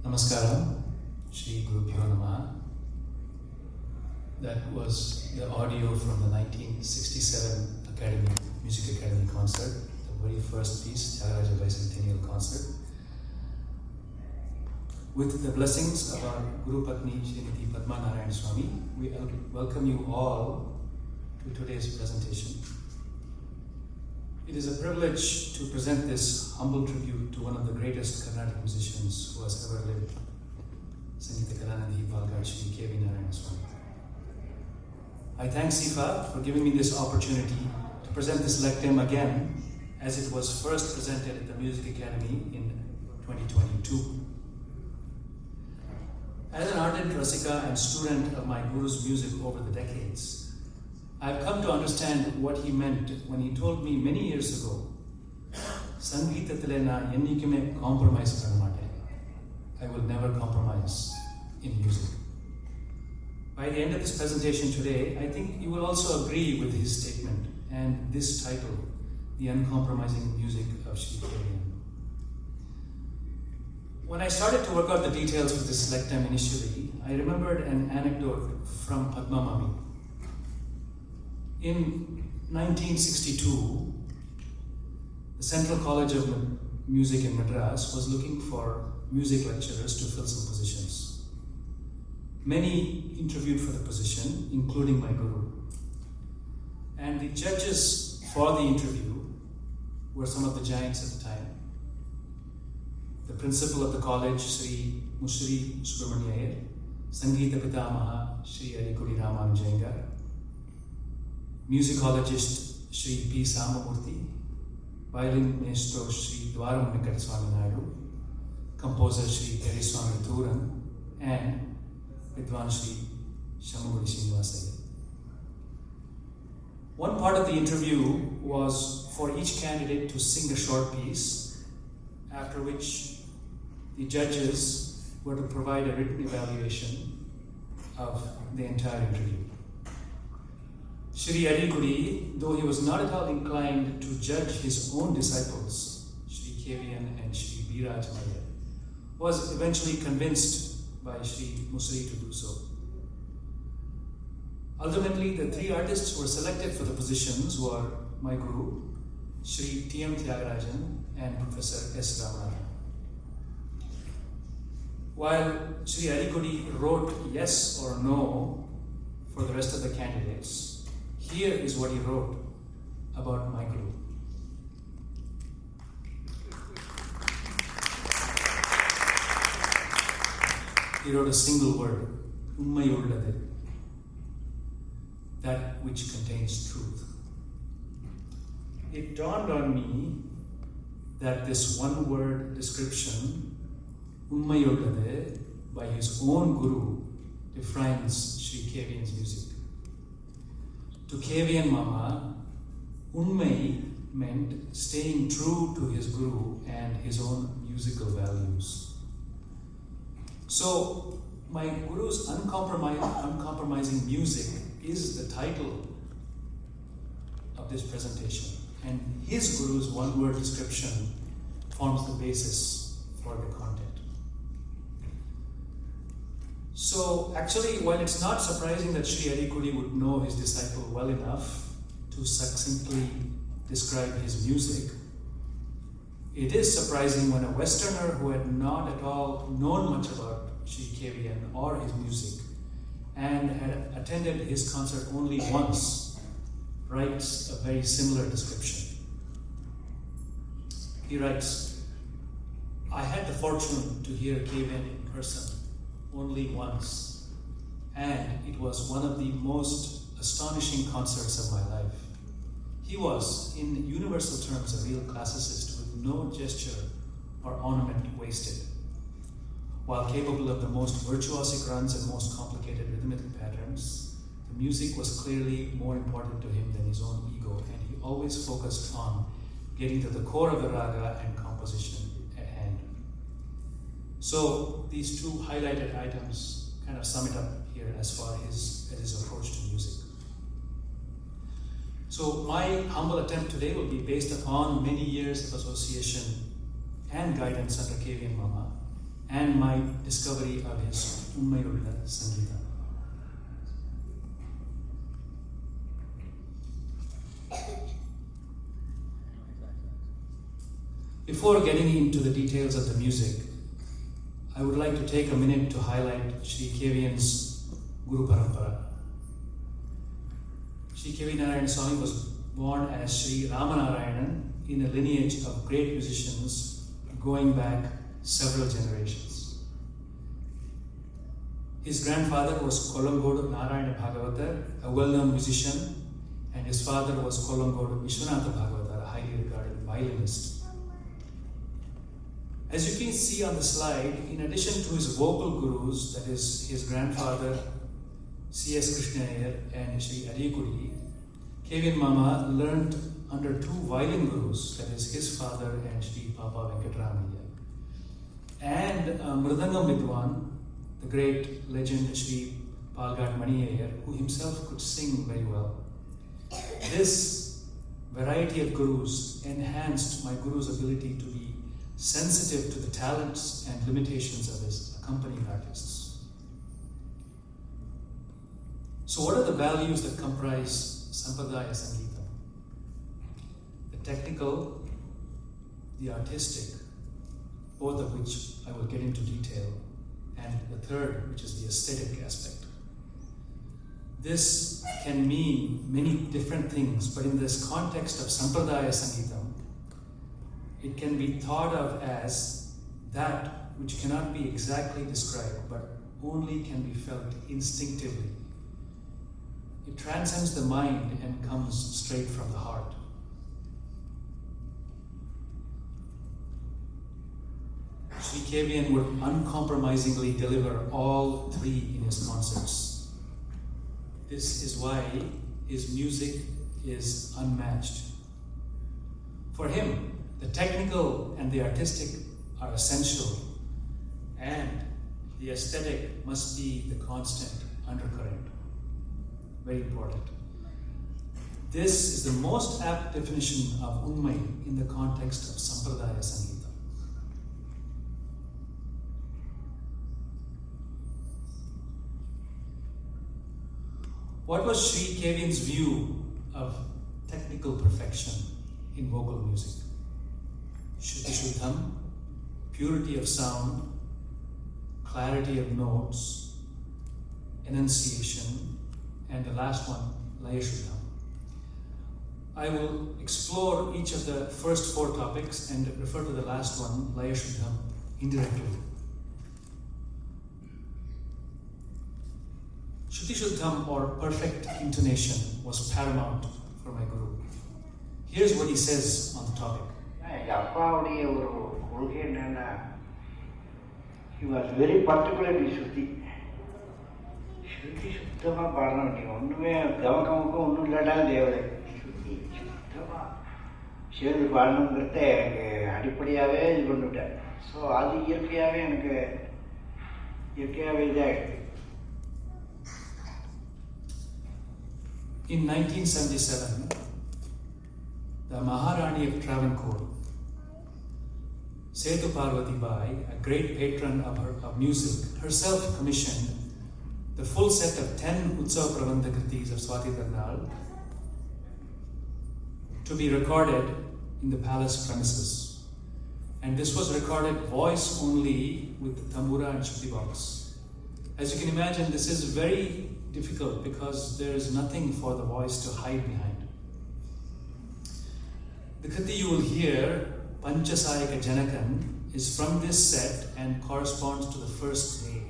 Namaskaram, Shri Gurubhyo Namaha. That was the audio from the 1967 Music Academy concert, the very first piece, Tyagaraja Bicentennial concert. With the blessings of our Guru Patni, Srimati Padma Narayan Swami, we welcome you all to today's presentation. It is a privilege to present this humble tribute to one of the greatest Carnatic musicians who has ever lived, Sangeeta Kalanidhi Palgad Shri KVN Narayan Swami. I thank SIFA for giving me this opportunity to present this LecDem again, as it was first presented at the Music Academy in 2022. As an ardent Rasika and student of my Guru's music over the decades, I've come to understand what he meant when he told me many years ago, Sangeetathile na ennikume compromise panamate. I will never compromise in music. By the end of this presentation today, I think you will also agree with his statement and this title, The Uncompromising Music of Shri KVN. When I started to work out the details for this LecDem initially, I remembered an anecdote from Padma Mami. In 1962, the Central College of Music in Madras was looking for music lecturers to fill some positions. Many interviewed for the position, including my Guru. And the judges for the interview were some of the giants at the time. The principal of the college, Sri Musri Subramaniayer, Sangeeta Pitamaha, Sri Arikudi Ramanujengar, musicologist Sri P. Samamurthy, violin maestro Sri Dwaram Venkateswami Naidu, composer Sri Eriswami Thuran, and Vidwan Sri Shamuguri Srinivasaya. One part of the interview was for each candidate to sing a short piece, after which the judges were to provide a written evaluation of the entire interview. Shri Arikudi, though he was not at all inclined to judge his own disciples, Shri KVN and Shri Biraj Maya, was eventually convinced by Shri Musri to do so. Ultimately, the three artists were selected for the positions were my Guru, Shri T.M. Tyagarajan and Professor S. Ramanathan. While Shri Arikudi wrote yes or no for the rest of the candidates, here is what he wrote about my Guru. He wrote a single word, Ummayullade, that which contains truth. It dawned on me that this one word description, Ummayullade, by his own Guru, defines Shri KVN's music. To KVN Mama, Unmai meant staying true to his Guru and his own musical values. So, my Guru's uncompromising music is the title of this presentation, and his Guru's one-word description forms the basis for the content. So actually, while it's not surprising that Shri Arikudi would know his disciple well enough to succinctly describe his music, it is surprising when a Westerner who had not at all known much about Sri KVN or his music and had attended his concert only once writes a very similar description. He writes, "I had the fortune to hear KVN in person only once, and it was one of the most astonishing concerts of my life. He was, in universal terms, a real classicist with no gesture or ornament wasted. While capable of the most virtuosic runs and most complicated rhythmical patterns, the music was clearly more important to him than his own ego, and he always focused on getting to the core of the raga and composition at hand." So these two highlighted items kind of sum it up here as far as his approach to music. So my humble attempt today will be based upon many years of association and guidance under KVN Mama and my discovery of his Unmayulla Sangeeta. Before getting into the details of the music, I would like to take a minute to highlight Sri KVN's Guru Parampara. Sri K.V. Narayan Swami was born as Sri Ramanarayanan in a lineage of great musicians going back several generations. His grandfather was Kollangodu Narayana Bhagavatar, a well-known musician, and his father was Kollangodu Vishwanatha Bhagavatar, a highly regarded violinist. As you can see on the slide, in addition to his vocal gurus, that is his grandfather C.S. Krishnaiyer and Sri Adiyagudi, KVN Mama learned under two violin gurus, that is his father and Sri Papa Venkatramaya. And Mridangam Vidwan, the great legend Sri Palgat Maniyer, who himself could sing very well. This variety of gurus enhanced my guru's ability to be sensitive to the talents and limitations of his accompanying artists. So what are the values that comprise Sampradaya Sangeetam? The technical, the artistic, both of which I will get into detail, and the third, which is the aesthetic aspect. This can mean many different things, but in this context of Sampradaya Sangeetam, it can be thought of as that which cannot be exactly described, but only can be felt instinctively. It transcends the mind and comes straight from the heart. Sri KVN would uncompromisingly deliver all three in his concerts. This is why his music is unmatched. For him, the technical and the artistic are essential, and the aesthetic must be the constant undercurrent. Very important. This is the most apt definition of Unmai in the context of Sampradaya Sangeeta. What was Sri KVN's view of technical perfection in vocal music? Shruti Shuddham, purity of sound, clarity of notes, enunciation, and the last one, Laya Shuddham. I will explore each of the first four topics and refer to the last one, Laya Shuddham, indirectly. Shruti Shuddham, or perfect intonation, was paramount for my guru. Here's what he says on the topic. He was very particular with Shruti. Shruti Shuddhama Parnavati. Onnume Gavakamukku onnu illada devade. Shruti Shuddhama. Shruti Parnavangirthe enakku adippadiyave idu pannuttan. So adu iyarkiyave enakku iyarkiyave idayirukku. In 1977, the Maharani of Travancore, Sethu Parvati Bai, a great patron of music, herself commissioned the full set of 10 Utsav Prabandha Kritis of Swati Darnal to be recorded in the palace premises. And this was recorded voice only with tambura and shruti box. As you can imagine, this is very difficult because there is nothing for the voice to hide behind. The kriti you will hear, Panchasayaka Janakan, is from this set and corresponds to the first day.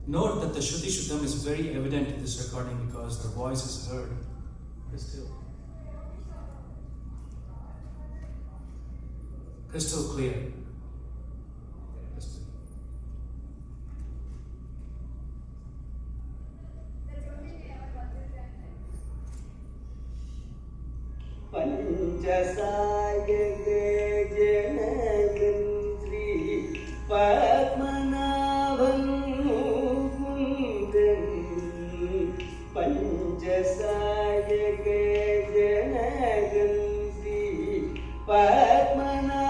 Note that the Shruti Shuddham is very evident in this recording because the voice is heard, but still crystal clear. Panchasayaka Janakan Sri Padmanabhan Mukundam Panchasayaka Janakan Sri Padmanabhan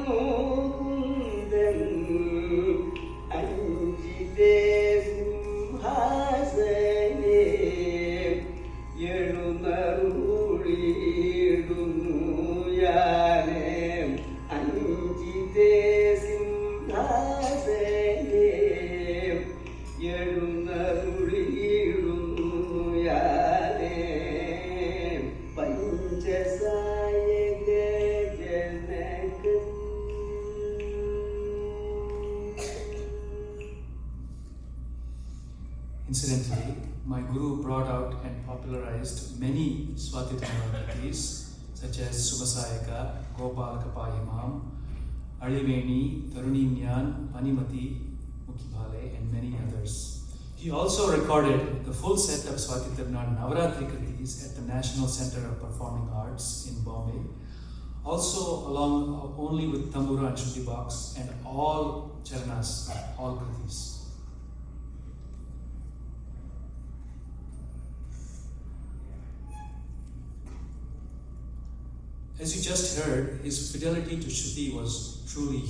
Mukundam Anjite Simhasane Yerumaruli Incidentally, my guru brought out and popularized many Swatitama kritis such as Subhasayaka, Gopalakapayamam, Aliveni, Taruninyan, Panimati, Mukhibhale, and many others. He also recorded the full set of Swatitirna Navaratri kritis at the National Center of Performing Arts in Bombay, also along only with tambura and shruti box, and all charanas, all kritis. As you just heard, his fidelity to Shruti was truly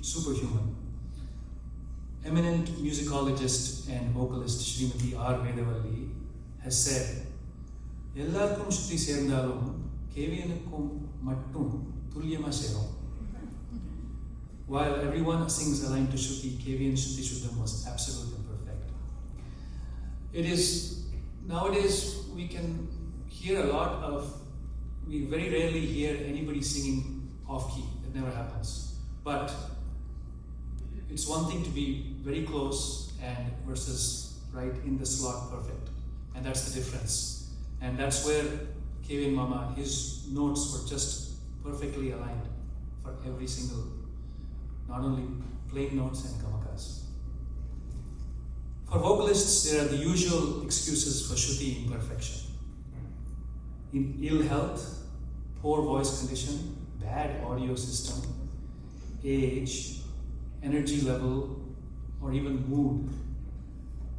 superhuman. Eminent musicologist and vocalist Srimati R. Vedavalli has said, "Ellarkum Shruti sernalum, KVN mattum tulyama serum." While everyone sings aligned to Shruti, KVN Shruti Shuddham was absolute and perfect. It is, nowadays we can hear a lot of, we very rarely hear anybody singing off key. That never happens. But it's one thing to be very close and versus right in the slot perfect. And that's the difference. And that's where KVN Mama, his notes were just perfectly aligned for every single, not only plain notes and gamakas. For vocalists, there are the usual excuses for Shruti imperfection. In ill health, poor voice condition, bad audio system, age, energy level, or even mood.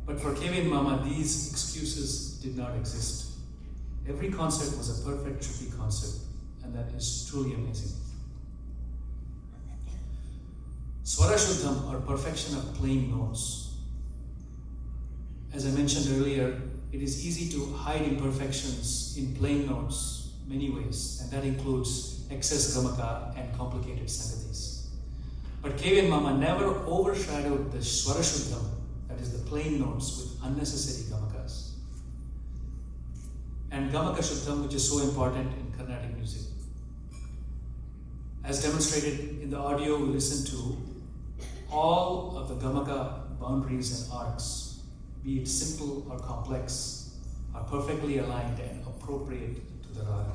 But for KVN Mama, these excuses did not exist. Every concert was a perfect Shruti concert, and that is truly amazing. Swara Shuddham, or perfection of plain notes. As I mentioned earlier, it is easy to hide imperfections in plain notes many ways, and that includes excess gamaka and complicated sangatis. But KVN Mama never overshadowed the Swara Shuddham, that is the plain notes, with unnecessary gamakas. And Gamaka Shuddham, which is so important in Carnatic music. As demonstrated in the audio we listened to, all of the Gamaka boundaries and arcs, be it simple or complex, are perfectly aligned and appropriate to the raga.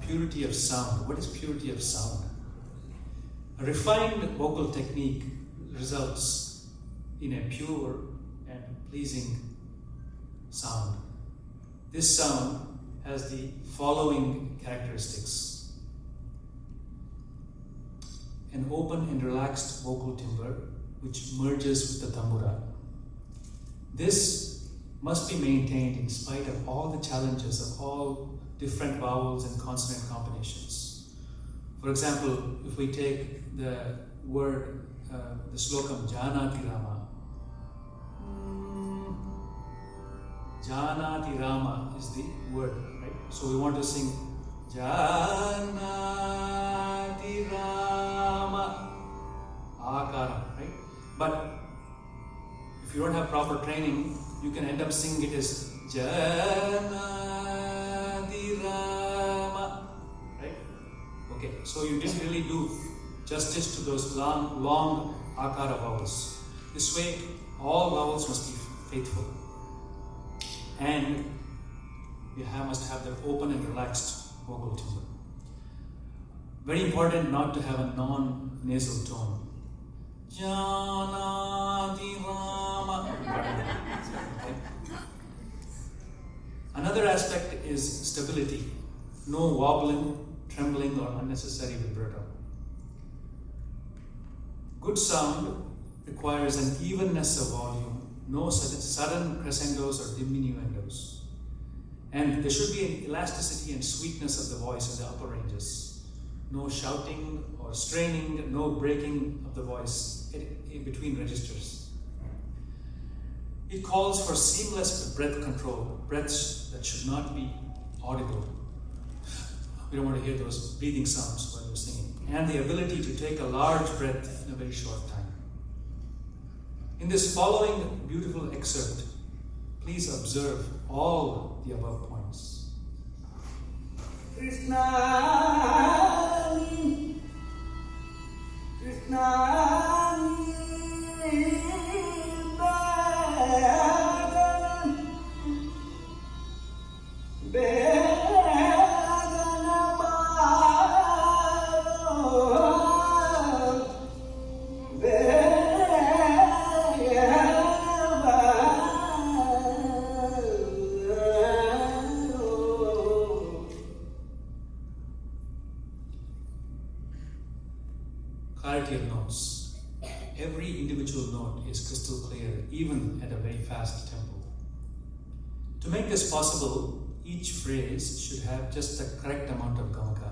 Purity of sound. What is purity of sound? A refined vocal technique results in a pure and pleasing sound. This sound has the following characteristics: an open and relaxed vocal timbre which merges with the tambura. This must be maintained in spite of all the challenges of all different vowels and consonant combinations. For example, if we take the word, the slokam Janati Rama, Janati Rama is the word, right? So we want to sing Janati Rama Akara, right? But if you don't have proper training, you can end up singing it as Janati Rama, right? Okay, so you didn't really do justice to those long Akara vowels. This way, all vowels must be faithful. And you must have that open and relaxed vocal timbre. Very important not to have a non-nasal tone. Janati Rama. Okay. Another aspect is stability. No wobbling, trembling, or unnecessary vibrato. Good sound requires an evenness of volume, no sudden crescendos or diminuendos. And there should be an elasticity and sweetness of the voice in the upper ranges. No shouting or straining, no breaking of the voice in between registers. It calls for seamless breath control, breaths that should not be audible. We don't want to hear those breathing sounds while you're singing. And the ability to take a large breath in a very short time. In this following beautiful excerpt, please observe all the above points. Krishna, Krishna, Clarity of notes. Every individual note is crystal clear, even at a very fast tempo. To make this possible, each phrase should have just the correct amount of gamaka.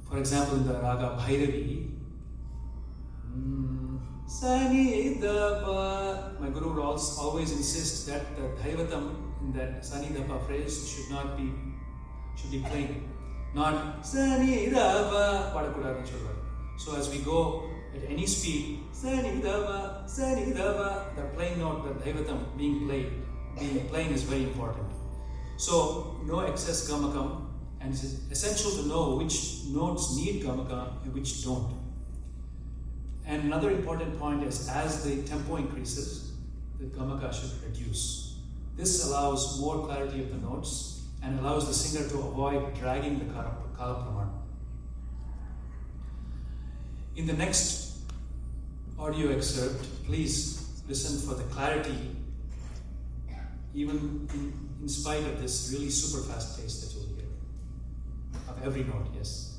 For example, in the raga Bhairavi, Sani Dapa, my guru would always insist that the Dhaivatam in that Sani Dapa phrase should be plain. Not Sani Dapa, Padakudana Chulva. So as we go at any speed, Sani Dapa, the plain note, the Dhaivatam being plain is very important. So no excess gamakam, and it's essential to know which notes need gamaka and which don't. And another important point is as the tempo increases, the gamaka should reduce. This allows more clarity of the notes and allows the singer to avoid dragging the kala pramana. In the next audio excerpt, please listen for the clarity, even in spite of this really super fast pace that you'll hear of every note, yes.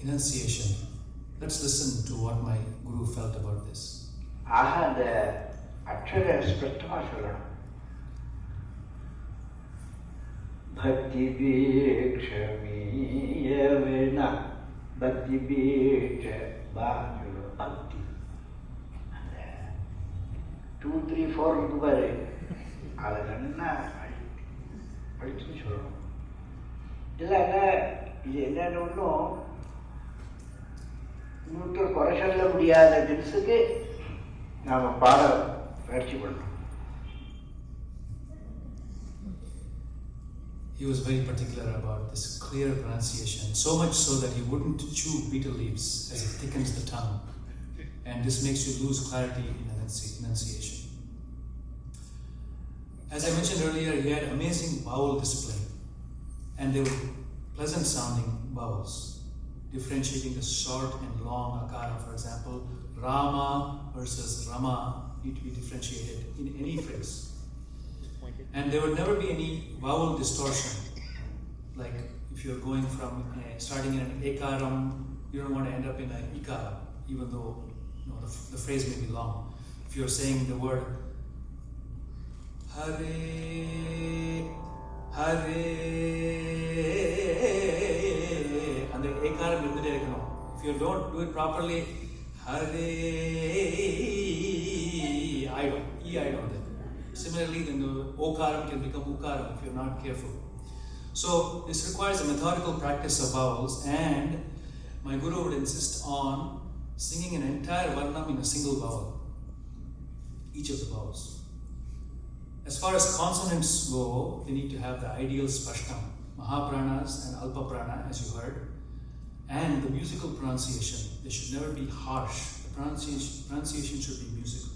Enunciation. Let's listen to what my guru felt about this. ஆக அந்த அக்ஷர ஸ்பஷ்டமாக சொல்லணும். பக்தி பீட்சமீயவேனா பக்தி பீட்ச பாஜுல பக்தி அந்த 2, 3, 4 இருக்கு பாரு, அதை நல்லா படிச்சுன்னு சொல்லணும். இல்லைன்னா இது என்னன்னு ஒன்றும் இன்னொருத்தர் குறை சொல்ல முடியாத தினசுக்கு நாம் பாட பயிற்சி பண்ணணும். he was very particular about this clear pronunciation, so much so that he wouldn't chew betel leaves as it thickens the tongue, and this makes you lose clarity in enunciation. As I mentioned earlier, he had amazing vowel display, and they were pleasant sounding vowels, differentiating the short and long akara. For example, Rama versus Rama need to be differentiated in any phrase. And there would never be any vowel distortion. Like if you're going from starting in an ekaram, you don't want to end up in an ikara, even though the phrase may be long. If you're saying the word Hare, Hare, and the ekaram irundite irukano. If you don't do it properly, Hare, I don't. Similarly, then the okaram can become ukaram if you're not careful. So this requires a methodical practice of vowels, and my guru would insist on singing an entire varnam in a single vowel, each of the vowels. As far as consonants go, they need to have the ideal spashtam, mahapranas and alpaprana, as you heard, and the musical pronunciation. They should never be harsh. The pronunciation should be musical.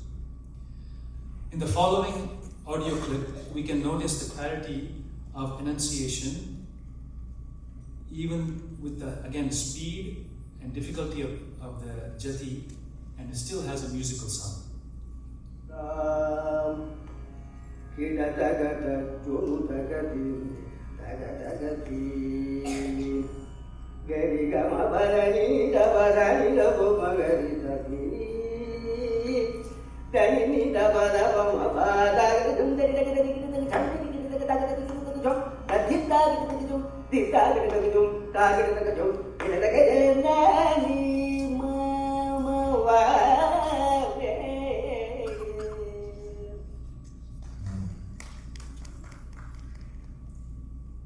In the following audio clip, we can notice the clarity of enunciation, even with the, again, speed and difficulty of the jati, and it still has a musical sound.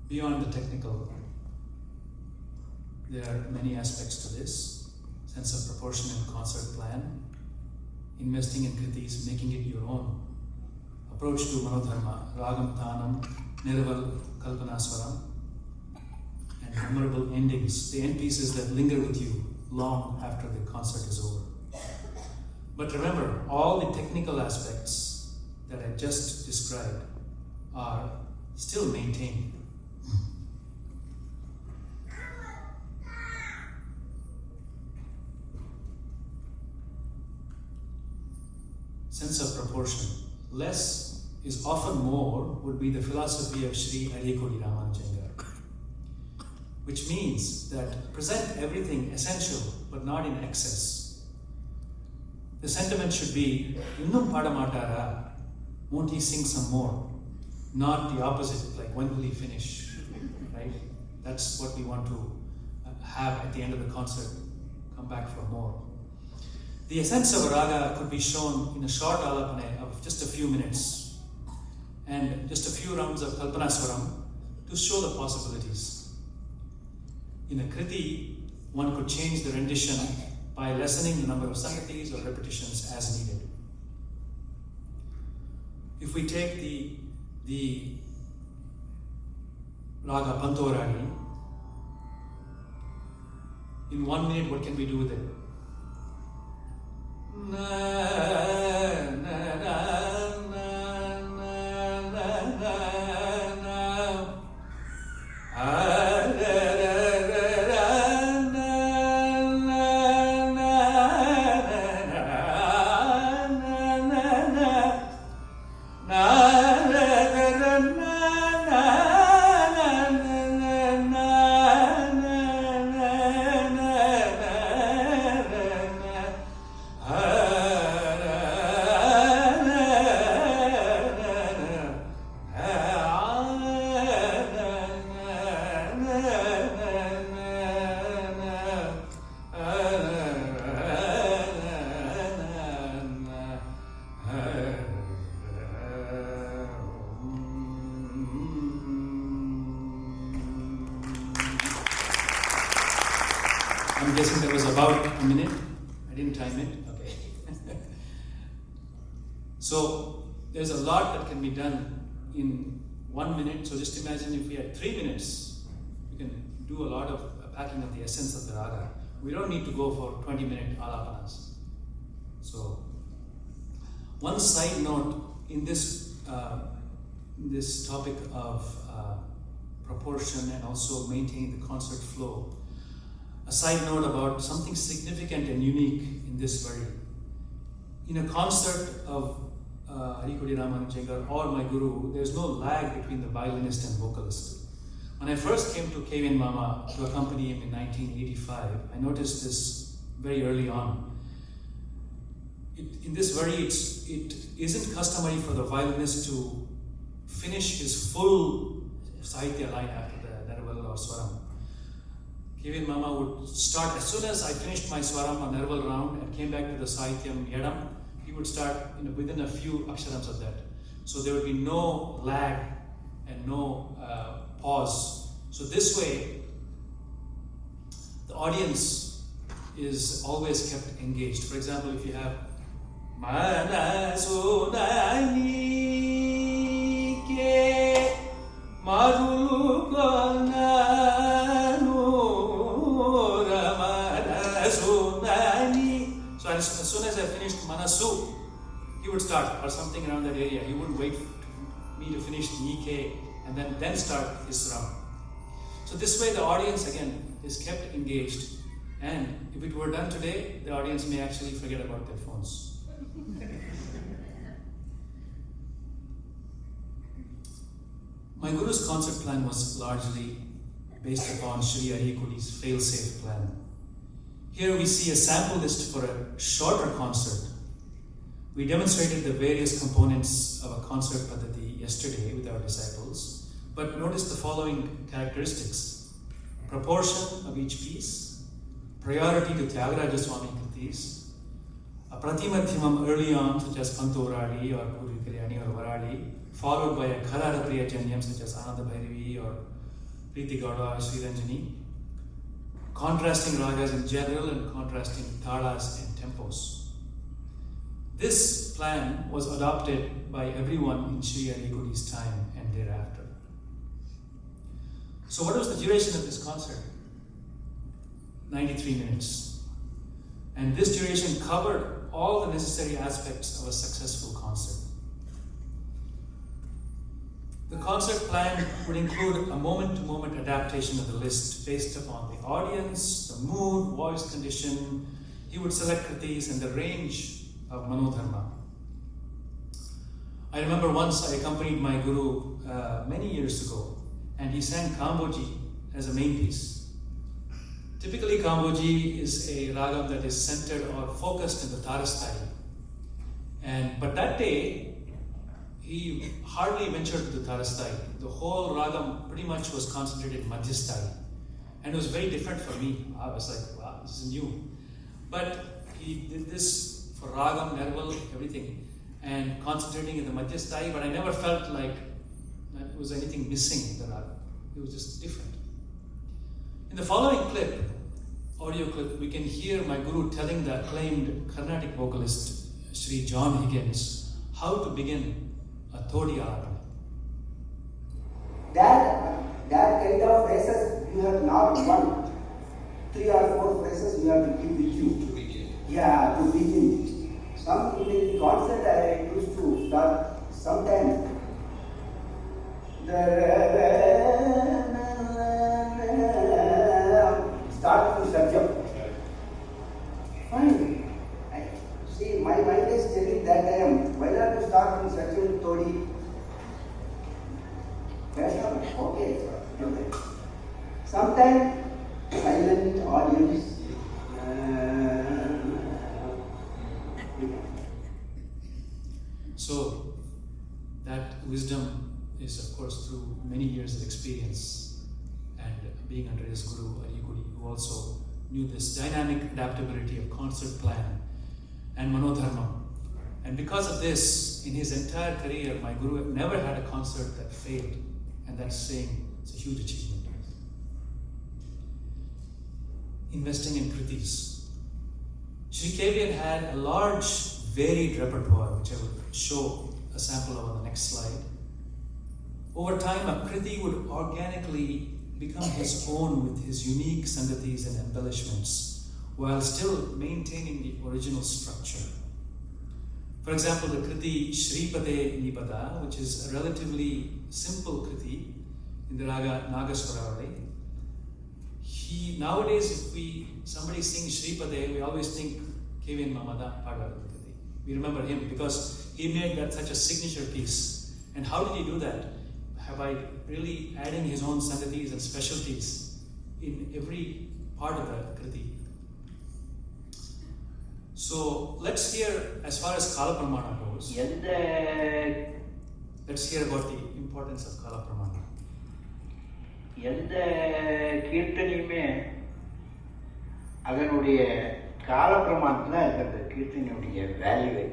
Beyond the technical, there are many aspects to this: sense of proportion and concert plan, investing in kritis, making it your own, approach to manodharma, ragam, tanam, nirval, kalpanaswaram, and memorable endings, the end pieces that linger with you long after the concert is over. But remember, all the technical aspects that I just described are still maintained. Sense of proportion. Less is often more would be the philosophy of Sri Arikodi Ramanujangar, which means that present everything essential but not in excess. The sentiment should be, Innum padamatara, won't he sing some more? Not the opposite, like when will he finish, right? That's what we want to have at the end of the concert, come back for more. The essence of a raga could be shown in a short alapane of just a few minutes and just a few rounds of kalpanaswaram to show the possibilities. In a kriti, one could change the rendition by lessening the number of sangatis or repetitions as needed. If we take the raga Pantorani, in 1 minute, what can we do with it? I'm guessing that was about a minute. I didn't time it. Okay. So there's a lot that can be done in 1 minute. So just imagine if we had 3 minutes, we can do a lot of packing of the essence of the raga. We don't need to go for 20-minute alapanas. So, one side note in this topic of proportion and also maintaining the concert flow. A side note about something significant and unique in this very. In a concert of Harikodi Ramanujangar or my guru, there's no lag between the violinist and vocalist. When I first came to KVN Mama to accompany him in 1985, I noticed this very early on. It isn't customary for the violinist to finish his full Sahitya line after the Nerval or Swaram. KVN Mama would start, as soon as I finished my Swaram or Nerval round and came back to the Sahityam Yadam, he would start within a few aksharams of that. So there would be no lag and no pause. So this way, the audience is always kept engaged. For example, if you have Mana Sunani Ke Marulu Konanu Ramana Sunani. So as soon as I finished Manasu, he would start, or something around that area. He wouldn't wait for me to finish the EK and then start his round. So this way the audience again is kept engaged, and if it were done today, the audience may actually forget about their phones. My Guru's concert plan was largely based upon Sri Harikodi's fail-safe plan. Here we see a sample list for a shorter concert. We demonstrated the various components of a concert paddhati yesterday with our disciples, but notice the following characteristics. Proportion of each piece, priority to Tyagaraja Swami kritis, a pratimadhyamam early on such as Pantorali or Puri Kalyani or Varali, followed by a Karara Priyajanyam such as Ananda Bhairavi or Preeti Gauda or Sri Ranjani, contrasting ragas in general and contrasting talas and tempos. This plan was adopted by everyone in Sri Harikodi's time and thereafter. So what was the duration of this concert? 93 minutes. And this duration covered all the necessary aspects of a successful concert. The concert plan would include a moment-to-moment adaptation of the list based upon the audience, the mood, voice condition. He would select kritis and the range of manodharma. I remember once I accompanied my guru many years ago, and he sang Kamboji as a main piece. Typically, Kamboji is a ragam that is centered or focused in the Tarasthai. But that day, he hardly ventured to the Tarasthai. The whole ragam pretty much was concentrated in Madhyasthai. And it was very different for me. I was like, wow, this is new. But he did this for ragam, nerval, everything, and concentrating in the Madhyasthai, but I never felt like there was anything missing in the ragam. It was just different. In the following audio clip, we can hear my guru telling the acclaimed Carnatic vocalist, Sri John Higgins, how to begin a Todi Alapana. That kind of phrases, you have not 1, 3 or 4 phrases you have to keep with you. To begin. Yeah, to begin. Some in the concert I used to start sometimes. Start from Satyam. Fine. See, my mind is telling that why not to start from Satyam Todi? Okay. Sometimes silent audience. So that wisdom is, of course, through many years of experience and being under his guru, Harikodi, who also knew this dynamic adaptability of concert plan and manodharma. And because of this, in his entire career, my guru never had a concert that failed. And that's saying it's a huge achievement. Investing in kritis. Sri KVN had a large, varied repertoire, which I will show a sample of on the next slide. Over time, a kriti would organically become his own with his unique sangatis and embellishments, while still maintaining the original structure. For example, the kriti Shripade Nipada, which is a relatively simple kriti in the raga Nagaswaravali. Nowadays, if somebody sings Shripade, we always think KVN Mamada Pada kriti. We remember him because he made that such a signature piece. And how did he do that? By really adding his own sangatis and specialties in every part of the kriti. So let's hear, as far as Kala Pramana goes, let's hear about the importance of Kala Pramana. எந்த கீர்த்தனையுமே அதனுடைய காலப்பிரமாணத்தில் தான் இருக்கிறது கீர்த்தனையுடைய வேல்யூவை.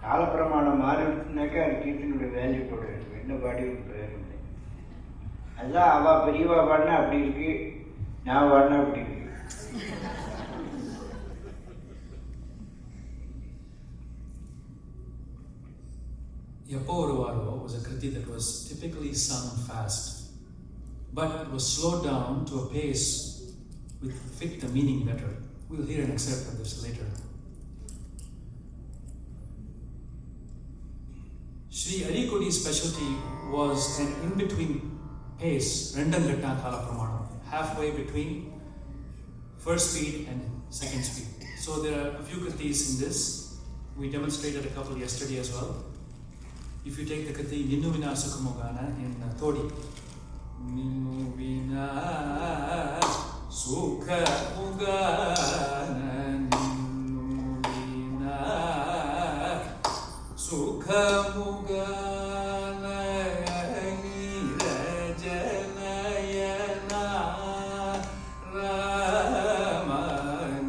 காலப்பிரமாணம் மாறினாக்கா அது கீர்த்தனுடைய value கூட இருக்கு. என்ன பாடி இல்லை. அதுதான் அவள் பெரியவா பாடினா அப்படி இருக்கு, நான் பாடினா அப்படி இருக்கு. Yappo Oruvaro was a kriti that was typically sung fast, but it was slowed down to a pace which fit the meaning better. We'll hear an excerpt of this later. Sri Arikodi's specialty was an in-between pace, Rendangatta Kala Pramana, halfway between first speed and second speed. So there are a few kritis in this. We demonstrated a couple yesterday as well. If you take the kriti Ninnu Vina Sukhamogana in Todi, Ninnu Vina Sukhamogana, Ninnu Vina Sukhamogana, Nirajanayana Rama,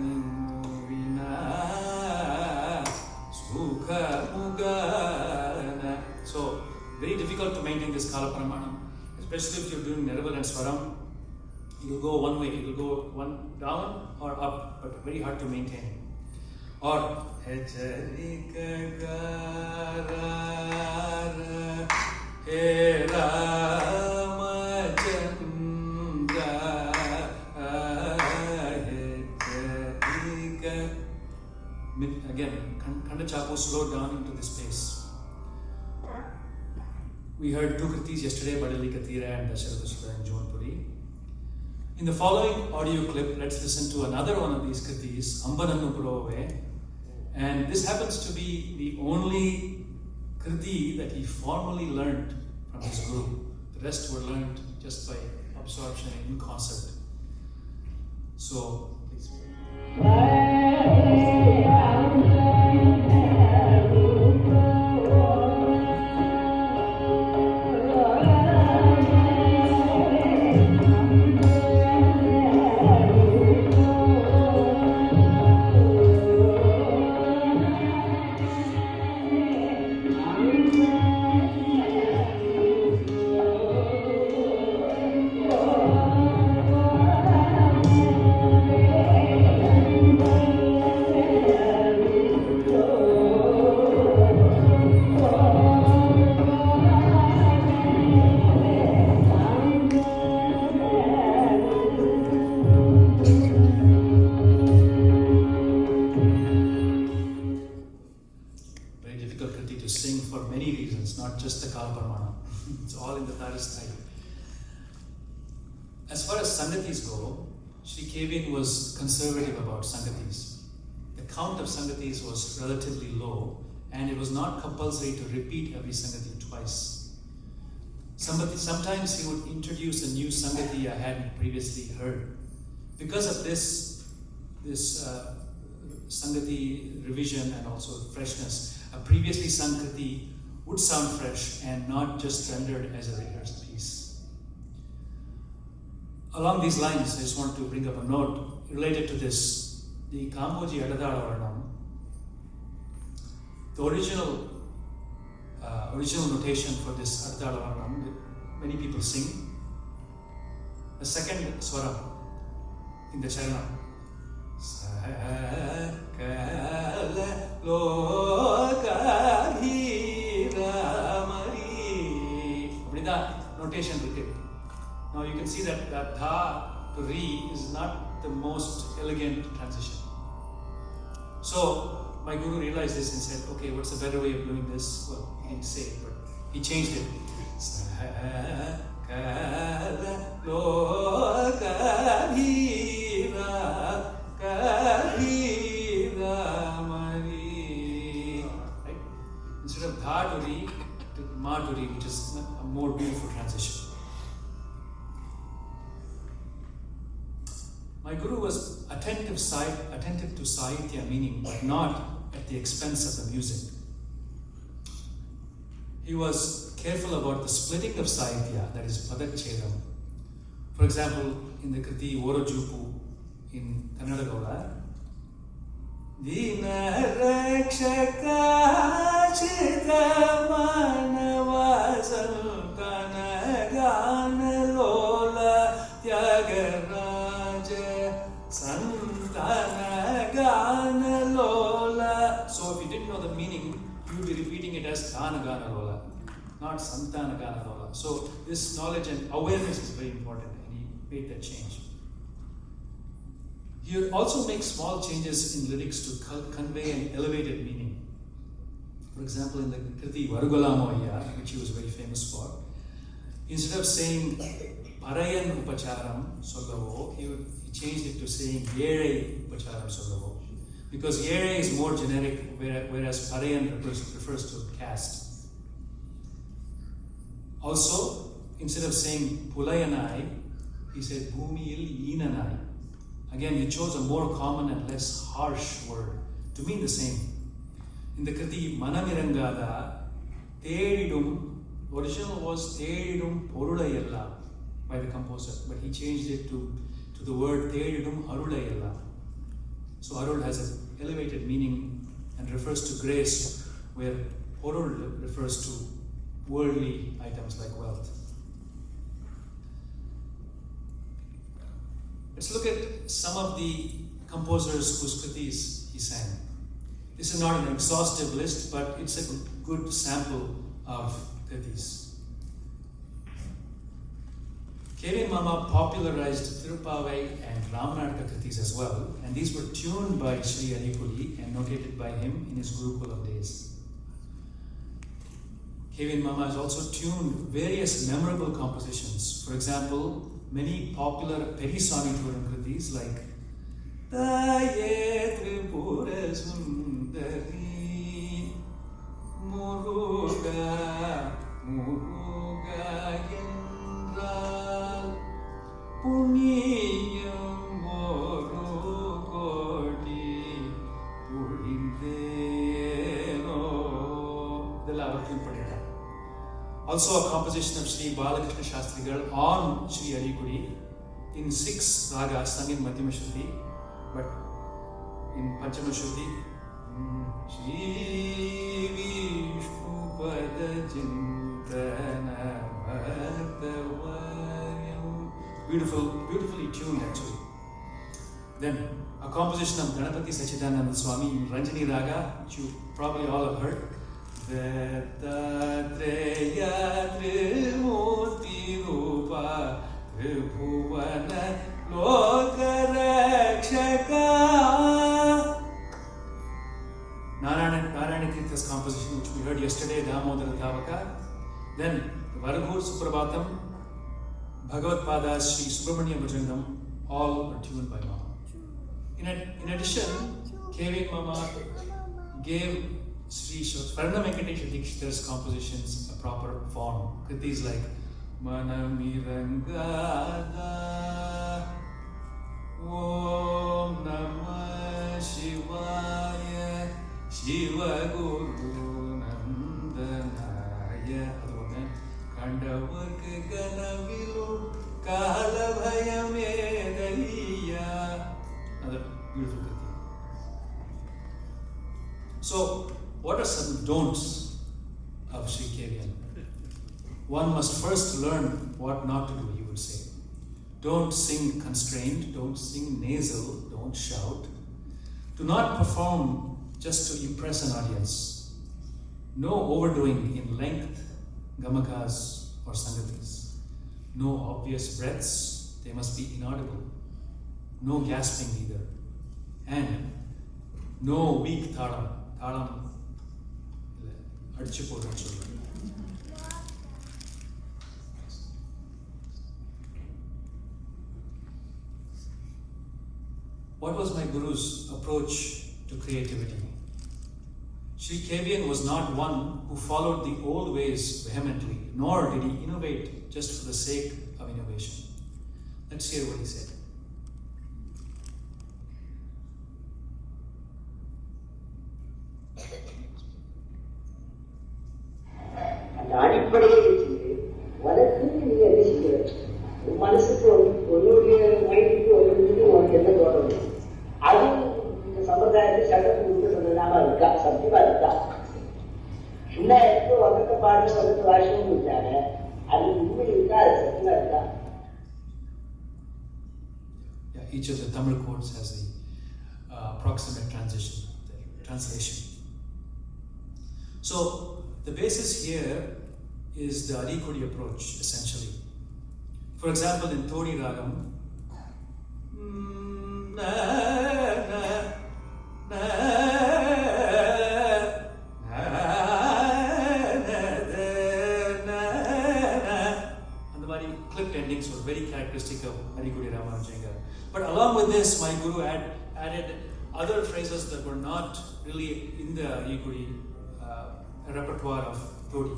Ninnu Vina Sukhamogana. So, very difficult to maintain this Kala Pramanam, especially if you're doing Nirval and Swaram. You'll go one way, it will go one down or up, but very hard to maintain. Or again, Khanda Chapo slowed down into this pace. We heard two kritis yesterday, Badali Katira and Dasharatha and Jonpuri. In the following audio clip, let's listen to another one of these kritis, Ambanannu Purove. And this happens to be the only kriti that he formally learned from his guru. The rest were learned just by absorption in concept. So, please. As far as Sangatis go, Sri KVN was conservative about Sangatis. The count of Sangatis was relatively low, and it was not compulsory to repeat every Sangati twice. Sometimes he would introduce a new Sangati I hadn't previously heard. Because of this Sangati revision and also freshness, a previously sung Kriti would sound fresh and not just rendered as a rehearsed piece. Along these lines, I just want to bring up a note related to this. The Kamboji Adadalavarnam, the original notation for this Adadalavarnam, many people sing. The second swara in the Charana. Sakala lokahira Maria Appadithaan notation irukku. Now you can see that dha to re is not the most elegant transition. So my guru realized this and said, okay, what's a better way of doing this? Well, he didn't say it, but he changed it. Right? Instead of dha to re, to ma to re, which is a more beautiful transition. My guru was attentive to sahitya meaning, but not at the expense of the music. He was careful about the splitting of sahitya, that is padachedam. For example, in the kriti Orojupu in Kannada Gaula, Dina Rakshaka Chita Manavasal Kanagana Lola Tyagaraja Santana Gana Lola. So if you didn't know the meaning, you would be repeating it as Dana Gana Lola, not Santana Gana Lola. So this knowledge and awareness is very important, and he made that change. He would also make small changes in lyrics to convey an elevated meaning. For example, in the kriti Varugalamoya, which he was very famous for, instead of saying Parayan Upacharam Sollavo, he changed it to saying Yere Upacharam Sollavo. Because Yere is more generic, whereas Parayan refers to caste. Also, instead of saying Pulayanai, he said Bhumiyil Yinanai. Again, he chose a more common and less harsh word to mean the same. In the kriti Manamirangada, Tedidum, original was Tedidum Porulayalla by the composer, but he changed it to the word Tedidum Arulayalla. So Arul has an elevated meaning and refers to grace, where Porul refers to worldly items like wealth. Let's look at some of the composers whose kritis he sang. This is not an exhaustive list, but it's a good sample of kritis. KVN Mama popularized Tirupavai and Ramanataka kritis as well, and these were tuned by Sri Alikuli and notated by him in his Gurukulam days. KVN Mama has also tuned various memorable compositions. For example, many popular Periswami Touran kritis like Taye Tripura Sundari Muruga Yendral Punyam Morukoti Purindeno. Idella avaru tune pannidra. Also a composition of Sri Balakrishna Shastrigal on Sri Alikudi in 6 ragas sung in Madhyama Shruti, but in Panchama Shruti, Shri Vishnu Pada Chintana Bhaktavaryam. Beautifully tuned actually. Then a composition of Ganapati Sachidananda Swami in Ranjani Raga, which you probably all have heard. Dattatreya Trimurti Rupa Tribhuvana Lokarakshaka. Narayana Tirtha's composition, which we heard yesterday, Damodara Tavaka. Then Varaghur Suprabhatam, Bhagavad Pada's Sri Subramanya Bhajangam, all were tuned by Mama. In addition, KVN Mama gave Sri Swarna Venkatesha Dikshithar's compositions a proper form. Kritis like Manamirangada, Om Namah Shivaya, Shiva Guru Nandanaya, Kandavak Ganavilu, Kalavayamedaliya. Another beautiful kriti. So, what are some don'ts of Sri KVN? One must first learn what not to do, he would say. Don't sing constrained, don't sing nasal, don't shout. Do not perform just to impress an audience. No overdoing in length, gamakas, or sangatis. No obvious breaths, they must be inaudible. No gasping either. And no weak thalam. Thalam, adichu podra solra. What was my Guru's approach to creativity? Sri KVN was not one who followed the old ways vehemently, nor did he innovate just for the sake of innovation. Let's hear what he said. அந்த அடிப்படையை வச்சுட்டு உனக்கு நீ என்ன செய்ய மனசுக்கு உன்னுடைய மைண்டுக்கு உனக்கு என்ன தோணும் அது இந்த சம்பிரதாயத்தை சட்டத்துக்கு சொன்னதாம இருக்கா சத்தியமா இருக்கா சும்மா எடுத்து வகத்தை பாட்டு வகத்தை வாஷமும் இருக்காங்க அது உண்மை இருக்கா அது சத்தியமா இருக்கா? Yeah, each of the Tamil quotes has the approximate translation. So the basis here is the Adikudi approach, essentially. For example, in Todi Ragam, and the very clipped endings were very characteristic of Adikudi Ramanujenga. But along with this, my Guru added other phrases that were not really in the Adikudi repertoire of Todi.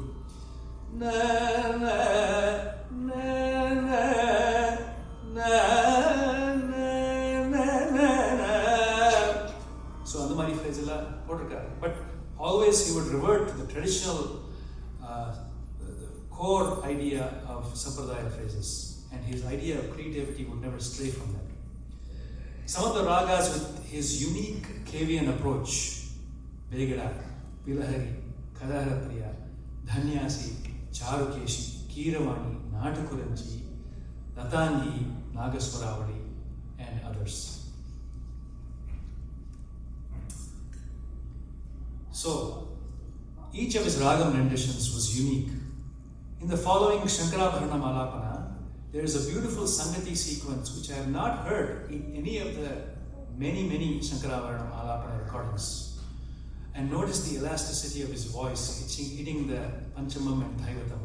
So அந்த மாதிரி phrase எல்லாம் போட்டிருக்காரு. But always he would revert to the traditional the core idea of sampradaya phrases, and his idea of creativity would never stray from that. Some of the ragas with his unique KVN approach, Begada, Bilahari, Kadarapriya, Dhanyasi, Charukeshi, Kiravani, Natakuranji, Latangi, Nagaswaravali, and others. So, each of his ragam renditions was unique. In the following Shankarabharana Malapana, there is a beautiful Sangati sequence which I have not heard in any of the many Shankarabharana Malapana recordings. And notice the elasticity of his voice hitting the Panchamam and Thaivatam.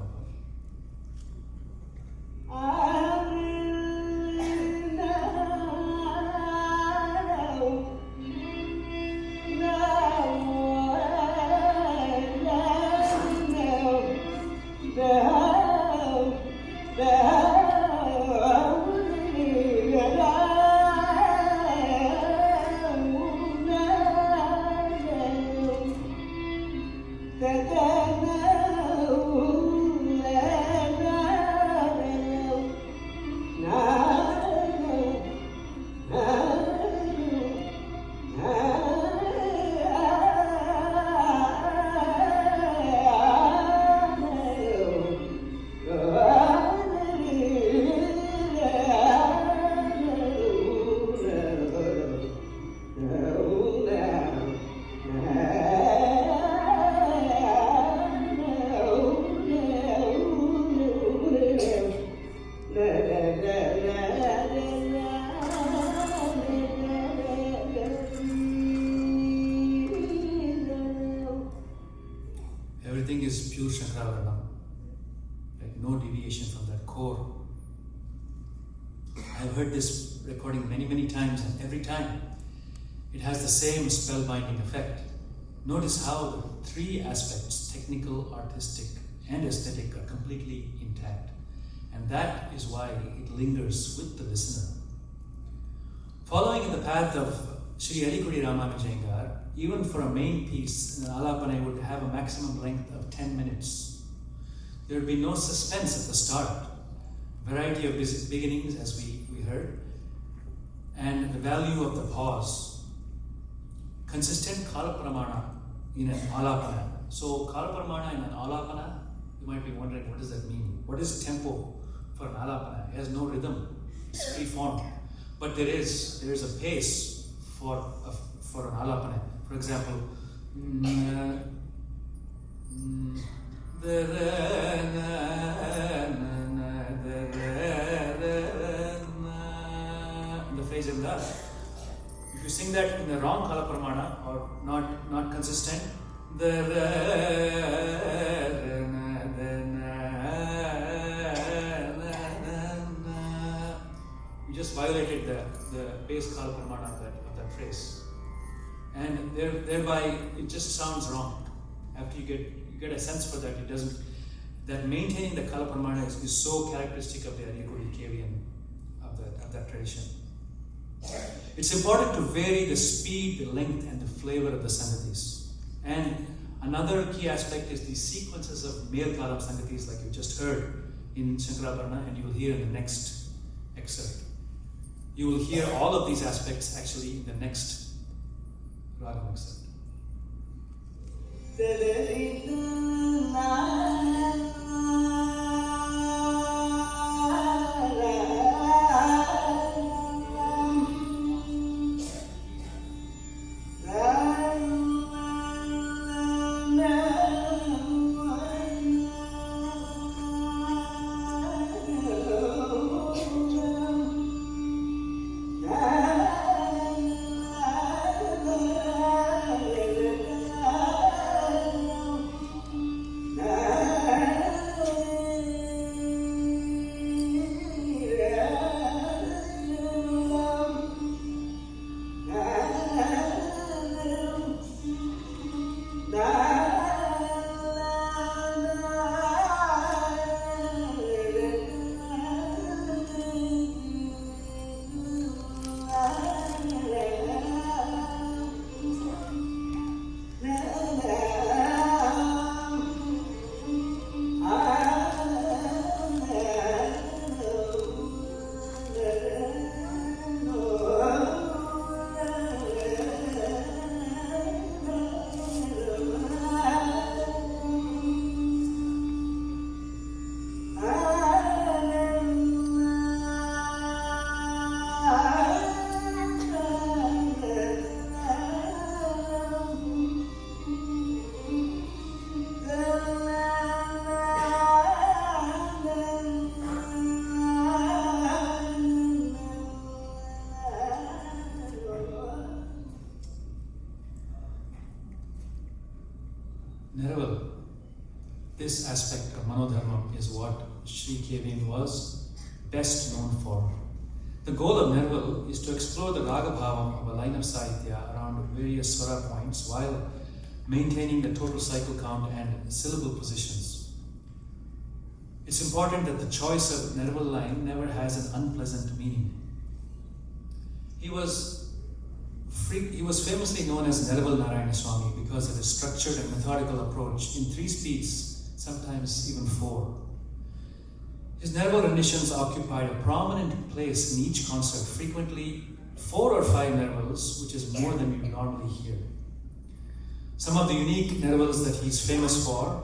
Everything is pure Shankarabharana, like no deviation from that core. I've heard this recording many times, and every time it has the same spellbinding effect. Notice how the three aspects, technical, artistic, and aesthetic, are completely intact. And that is why it lingers with the listener. Following in the path of Sri Adikudi Ramanujengar, even for a main piece, an alapana would have a maximum length of 10 minutes. There would be no suspense at the start, variety of beginnings as we heard, and the value of the pause. Consistent kalapramana in an alapana. So kalapramana in an alapana, you might be wondering, what does that mean? What is tempo for an alapana? It has no rhythm, it's free form. But there is a pace for an alapana. For example, You just violated the base kala pramana of that phrase. And thereby it just sounds wrong. After you get a sense for that, it doesn't. That maintaining the kala pramana is so characteristic of the Arikodi KVN of that tradition. It's important to vary the speed, the length, and the flavor of the sangatis. And another key aspect is the sequences of male kalam sangatis, like you just heard in Shankarabharana, and you will hear in the next excerpt. You will hear all of these aspects actually in the next ragam excerpt. Neraval, this aspect of Manodharmam is what Sri KVN was best known for. The goal of Neraval is to explore the raga bhavam of a line of Sahitya around various swara points while maintaining the total cycle count and syllable positions. It's important that the choice of Neraval line never has an unpleasant meaning. He was famously known as Neraval Narayana Swami because of his structured and methodical approach in 3 speeds, sometimes even 4. His Neraval renditions occupied a prominent place in each concert, frequently 4 or 5 Neravals, which is more than you normally hear. Some of the unique Neravals that he's famous for: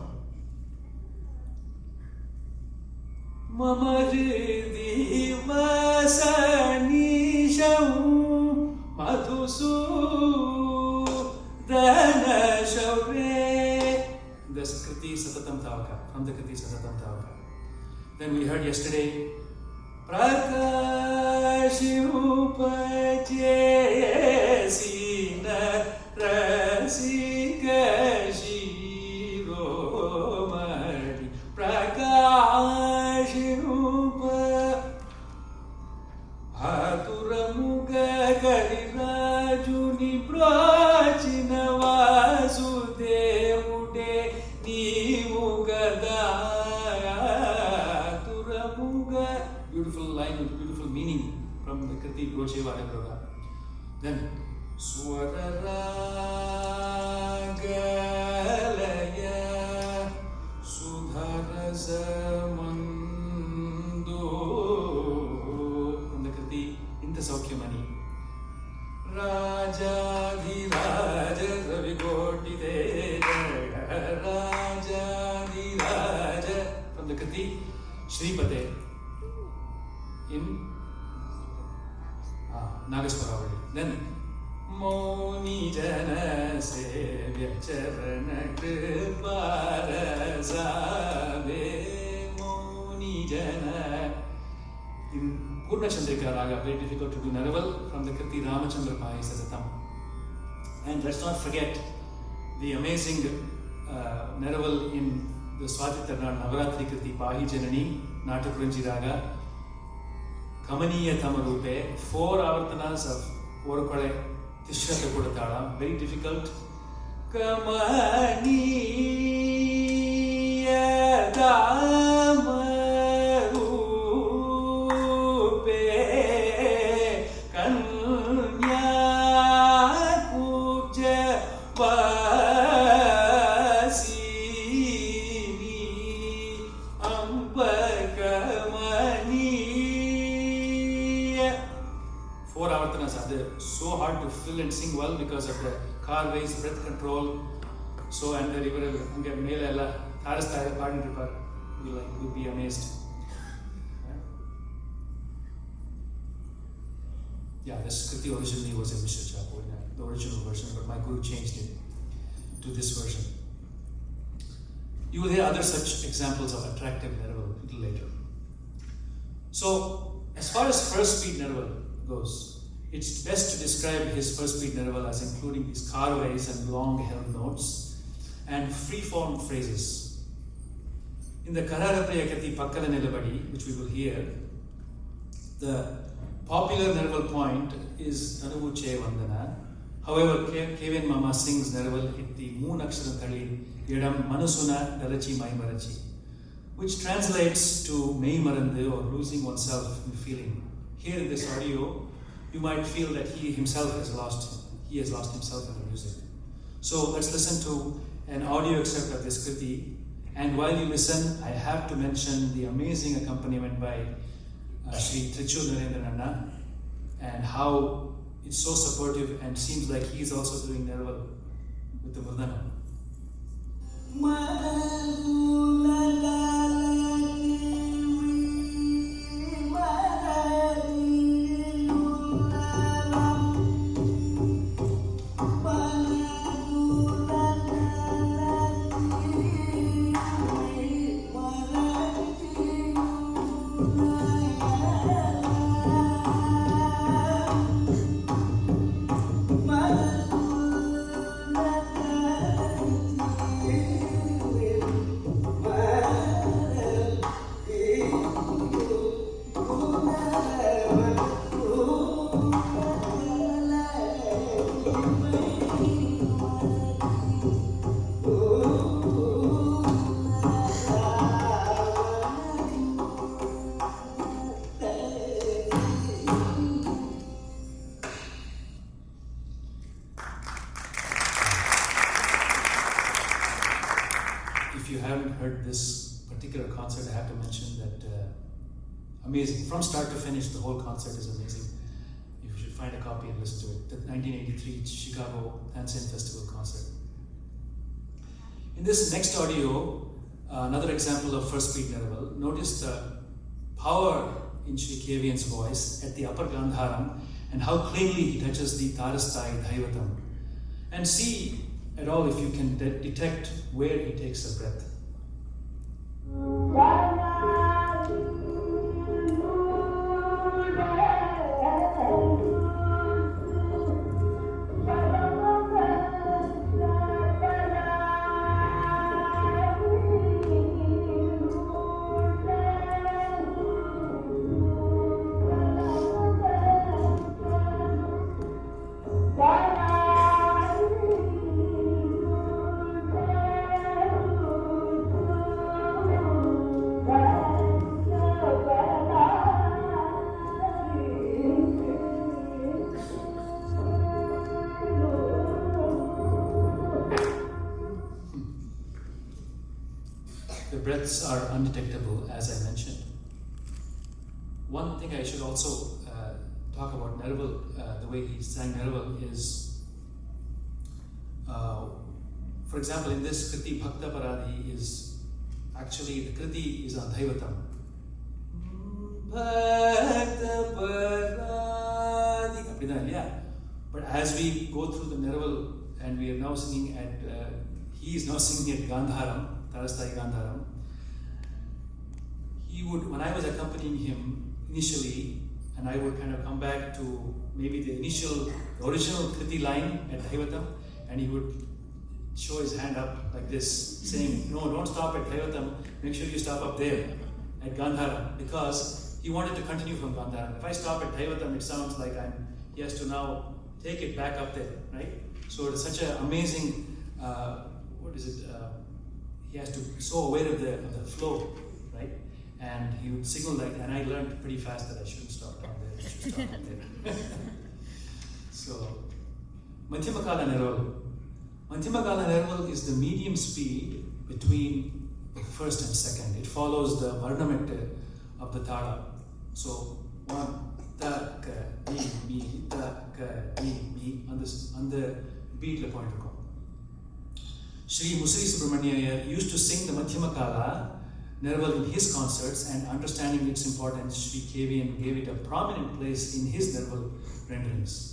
Mamaridi Masani Shau Madhusu Dana Shaure. That's Kriti Satatam Tavaka, from the Kriti Satatam Tavaka. Then we heard yesterday Prakashi Upajayasina Rasika Shiromari Prakashi Upa Haturamuga Karirajuni Prachina Vasudevude Nimugada. Beautiful line with beautiful meaning from the Kriti Broche Vadagroga. Then Swararagalaya Sudharasamandu from the Kriti Intasaukyamani. Rajadhiraja Ravigotite Rajadhiraja from the Kriti Shripate in Nagaswaravadi. Then Moni Jana Sevya Charana Kripara Save Moni Jana. In Purna Chandrika Raga, very difficult to do Neraval from the Kriti Ramachandra Pai Sasatam. And let's not forget the amazing Neraval in the Swatitarna Navaratri Kriti Pahi Janani Natakuranji Raga Kamaniya Tamarupe, 4 avartanas of Orukale Tishrata Kudatala, very difficult. Kamaniya Tamarupe Kanya Kuja Pasini Ambakamaniya. 4 avartanas are so hard to fill and sing well because of the carways, breath control. So, and the river, you'll be amazed. Yeah, this Kriti originally was a Mishra Chapo in the original version, but my guru changed it to this version. You will hear other such examples of attractive Neraval a little later. So, as far as first speed Neraval goes, it's best to describe his first speed Neraval as including these carways and long held notes and free-form phrases. In the Kararapraya Kati Pakkala Nilabadi, which we will hear, the popular Neraval point is Tanuvu Che Vandana. However, KVN Mama sings Neraval at the Moon Akshara Thali Yedam Manusuna Dalachi Mai Marachi, which translates to Mei Marandu or losing oneself in feeling. Here in this audio, you might feel that he has lost himself in the music. So let's listen to an audio excerpt of this Kriti, and while you listen, I have to mention the amazing accompaniment by Sri Trichu Narendrananna and how it's so supportive and seems like he's also doing Neraval with the Murdana. This particular concert, I have to mention that amazing. From start to finish, the whole concert is amazing. You should find a copy and listen to it. The 1983 Chicago Tansen Festival concert. In this next audio, another example of first speed Neraval. Notice the power in Sri KVN's voice at the upper Gandharam and how cleanly he touches the Tarastai Dhaivatam. And see at all if you can detect where he takes a breath. Breaths are undetectable, as I mentioned. One thing I should also talk about Neraval, the way he sang Neraval is, for example, in this Kriti Bhakta Paradhi is actually, the Kriti is on Dhaivatam. Bhakta Paradhi, yeah. But as we go through the Neraval and we are now singing at, he is now singing at Gandharam, Tarastai Gandharam. He would, when I was accompanying him initially, and I would kind of come back to maybe the original Kriti line at Dhaivatam, and he would show his hand up like this, saying, no, don't stop at Thaivatam, make sure you stop up there at Gandhara, because he wanted to continue from Gandhara. If I stop at Thaivatam, it sounds like he has to now take it back up there, right? So it's such an amazing, he has to be so aware of the flow, right? And he would signal that, and I learned pretty fast that I shouldn't stop down there, I should stop up there. So, Madhyamakala Nerval. Madhyamakala Nerval is the medium speed between first and second. It follows the varnametta of the thala. So, 1, ta, ka, ni, mi, ta, ka, ni, mi, on the beat la point irukum. Sri Musri Subramaniya used to sing the Madhyamakala Nerval in his concerts, and understanding its importance, Sri KVN gave it a prominent place in his Nerval renderings.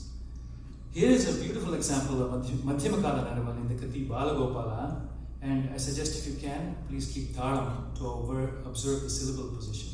Here is a beautiful example of Madhyamakala Nerval in the Kriti Balagopala, and I suggest if you can, please keep thalam to observe the syllable position.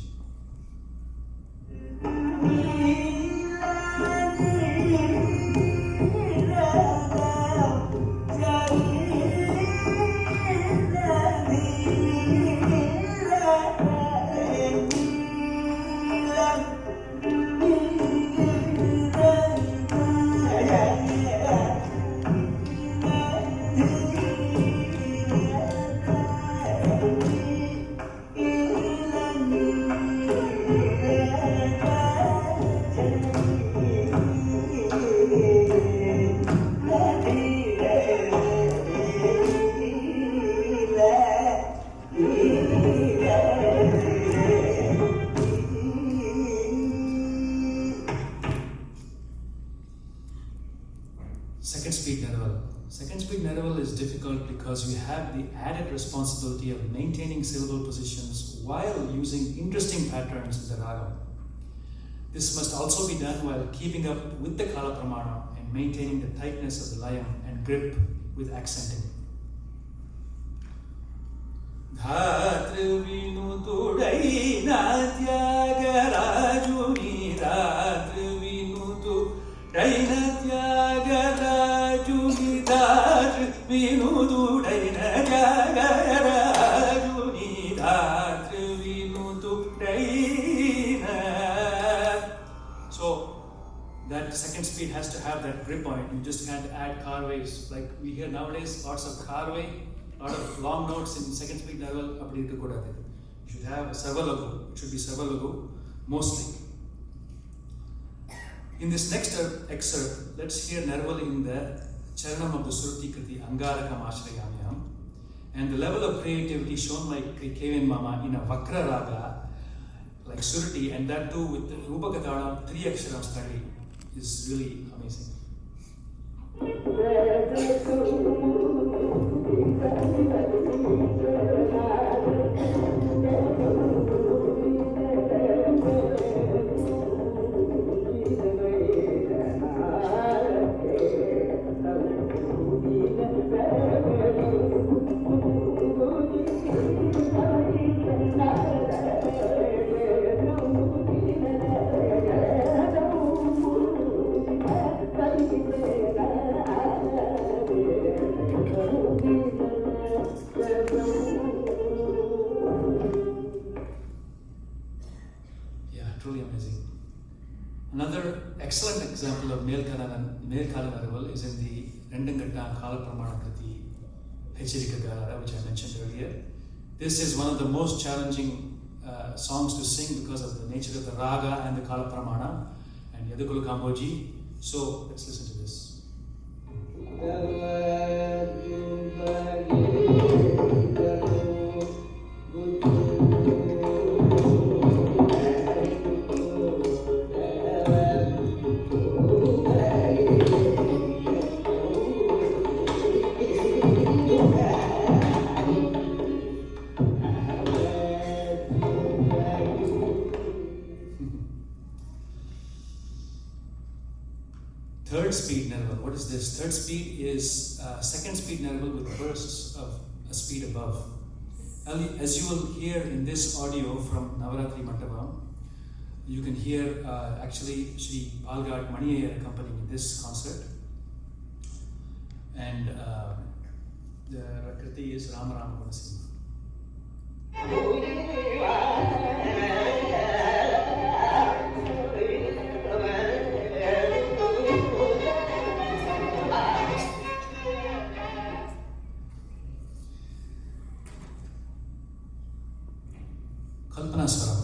Second speed Nerval is difficult because we have the added responsibility of maintaining syllable positions while using interesting patterns in the raga. This must also be done while keeping up with the Kala Pramana and maintaining the tightness of the layam and grip with accenting. So that second speed has to have that grip on it. You just can't add carways. Like we hear nowadays, lots of carway, a lot of long notes in second speed Nerval. You should have a sarvalagu. It should be sarvalagu mostly. In this next excerpt, let's hear Nerval in the Charanam of the Suruti Kriti Angarakam Ashrayamyam, and the level of creativity shown by KVN Mama in a Vakra Raga like Suruti, and that too with the Rupakatana 3 Aksharam study is really amazing. Another excellent example of Melkala Nerval is in the Rendangatta Kala Pramana Kriti Hechirika Galara, which I mentioned earlier. This is one of the most challenging songs to sing because of the nature of the raga and the Kala Pramana and Yadukulu Kamboji. So let's listen to this. Third speed Nerval. What is this? Third speed is second speed Nerval with bursts of a speed above. As you will hear in this audio from Navaratri Mandapam, you can hear actually Sri Palghat Maniyer accompanying this concert. And The Kriti is Rama Rama Gunasima. Kalpanaswaram.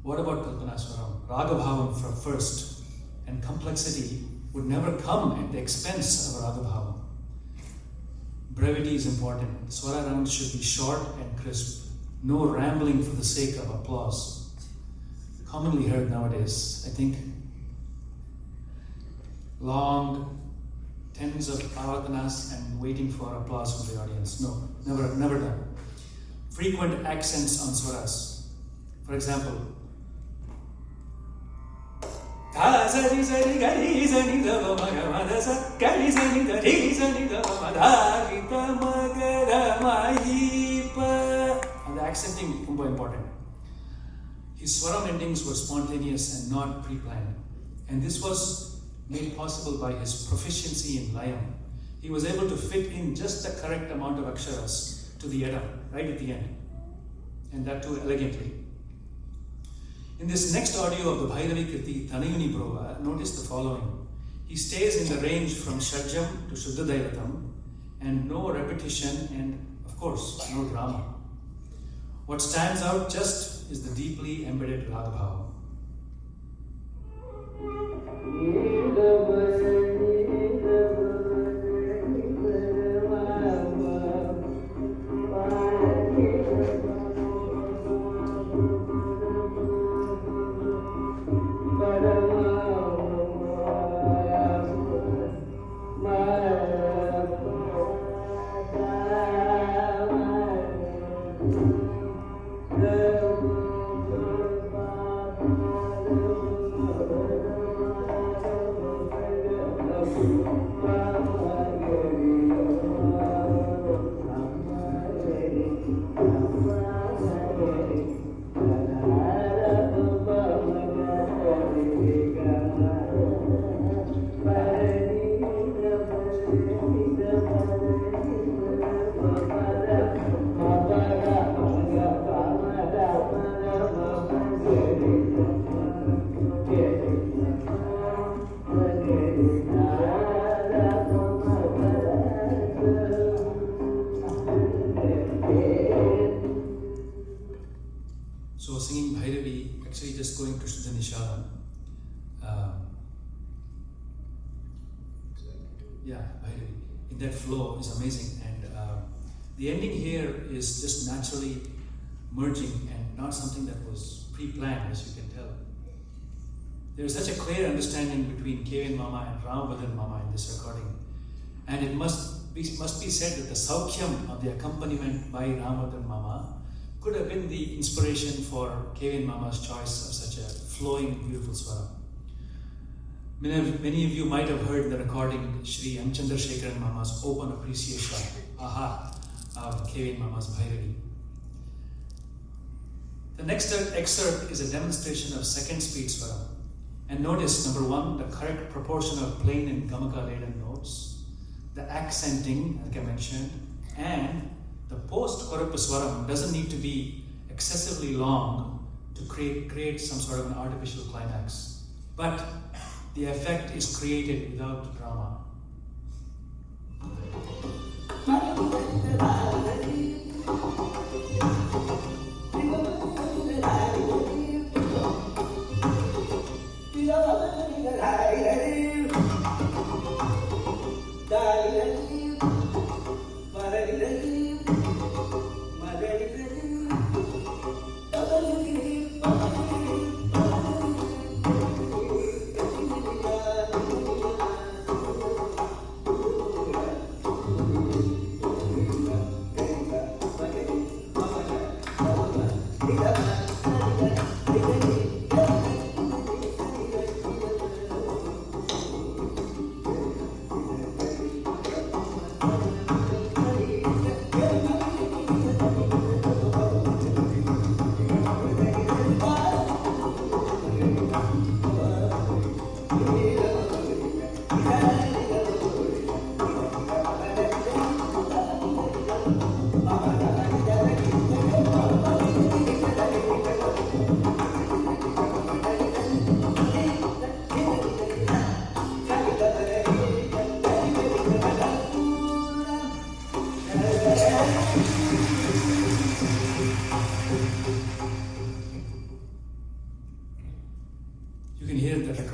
What about Kalpanaswaram? Ragabhavam from first, and complexity would never come at the expense of Ragabhavam. Brevity is important. The swara rounds should be short and crisp. No rambling for the sake of applause. Commonly heard nowadays, I think. Long tens of pravatanas and waiting for applause from the audience. No, never done. Frequent accents on swaras. For example, and the accenting is important. His swaram endings were spontaneous and not pre-planned. And this was made possible by his proficiency in layam. He was able to fit in just the correct amount of aksharas to the yadam, right at the end. And that too elegantly. In this next audio of the Bhairavi Kriti, Tanayuni Brova, notice the following. He stays in the range from Shadjam to Shuddha Daivatam, and no repetition and, of course, no drama. What stands out just is the deeply embedded Ragabhava. So singing Bhairavi, actually just going to Shuddha Nishadam. Bhairavi. In that flow is amazing, and the ending here is just naturally merging and not something that was pre-planned, as you can tell. There is such a clear understanding between KVN Mama and Ramabhadan Mama in this recording, and it must be said that the Saukhyam of the accompaniment by Ramabhadan Mama could have been the inspiration for KVN Mama's choice of such a flowing, beautiful swara. Many of you might have heard the recording Shri M. Chandrasekharan Mama's open appreciation, of KVN Mama's Bhairavi. The next excerpt is a demonstration of second speed swara. And notice, number one, the correct proportion of plain and gamaka laden notes, the accenting, like I mentioned, and the post-Korapa Swaram doesn't need to be excessively long to create some sort of an artificial climax. But the effect is created without drama.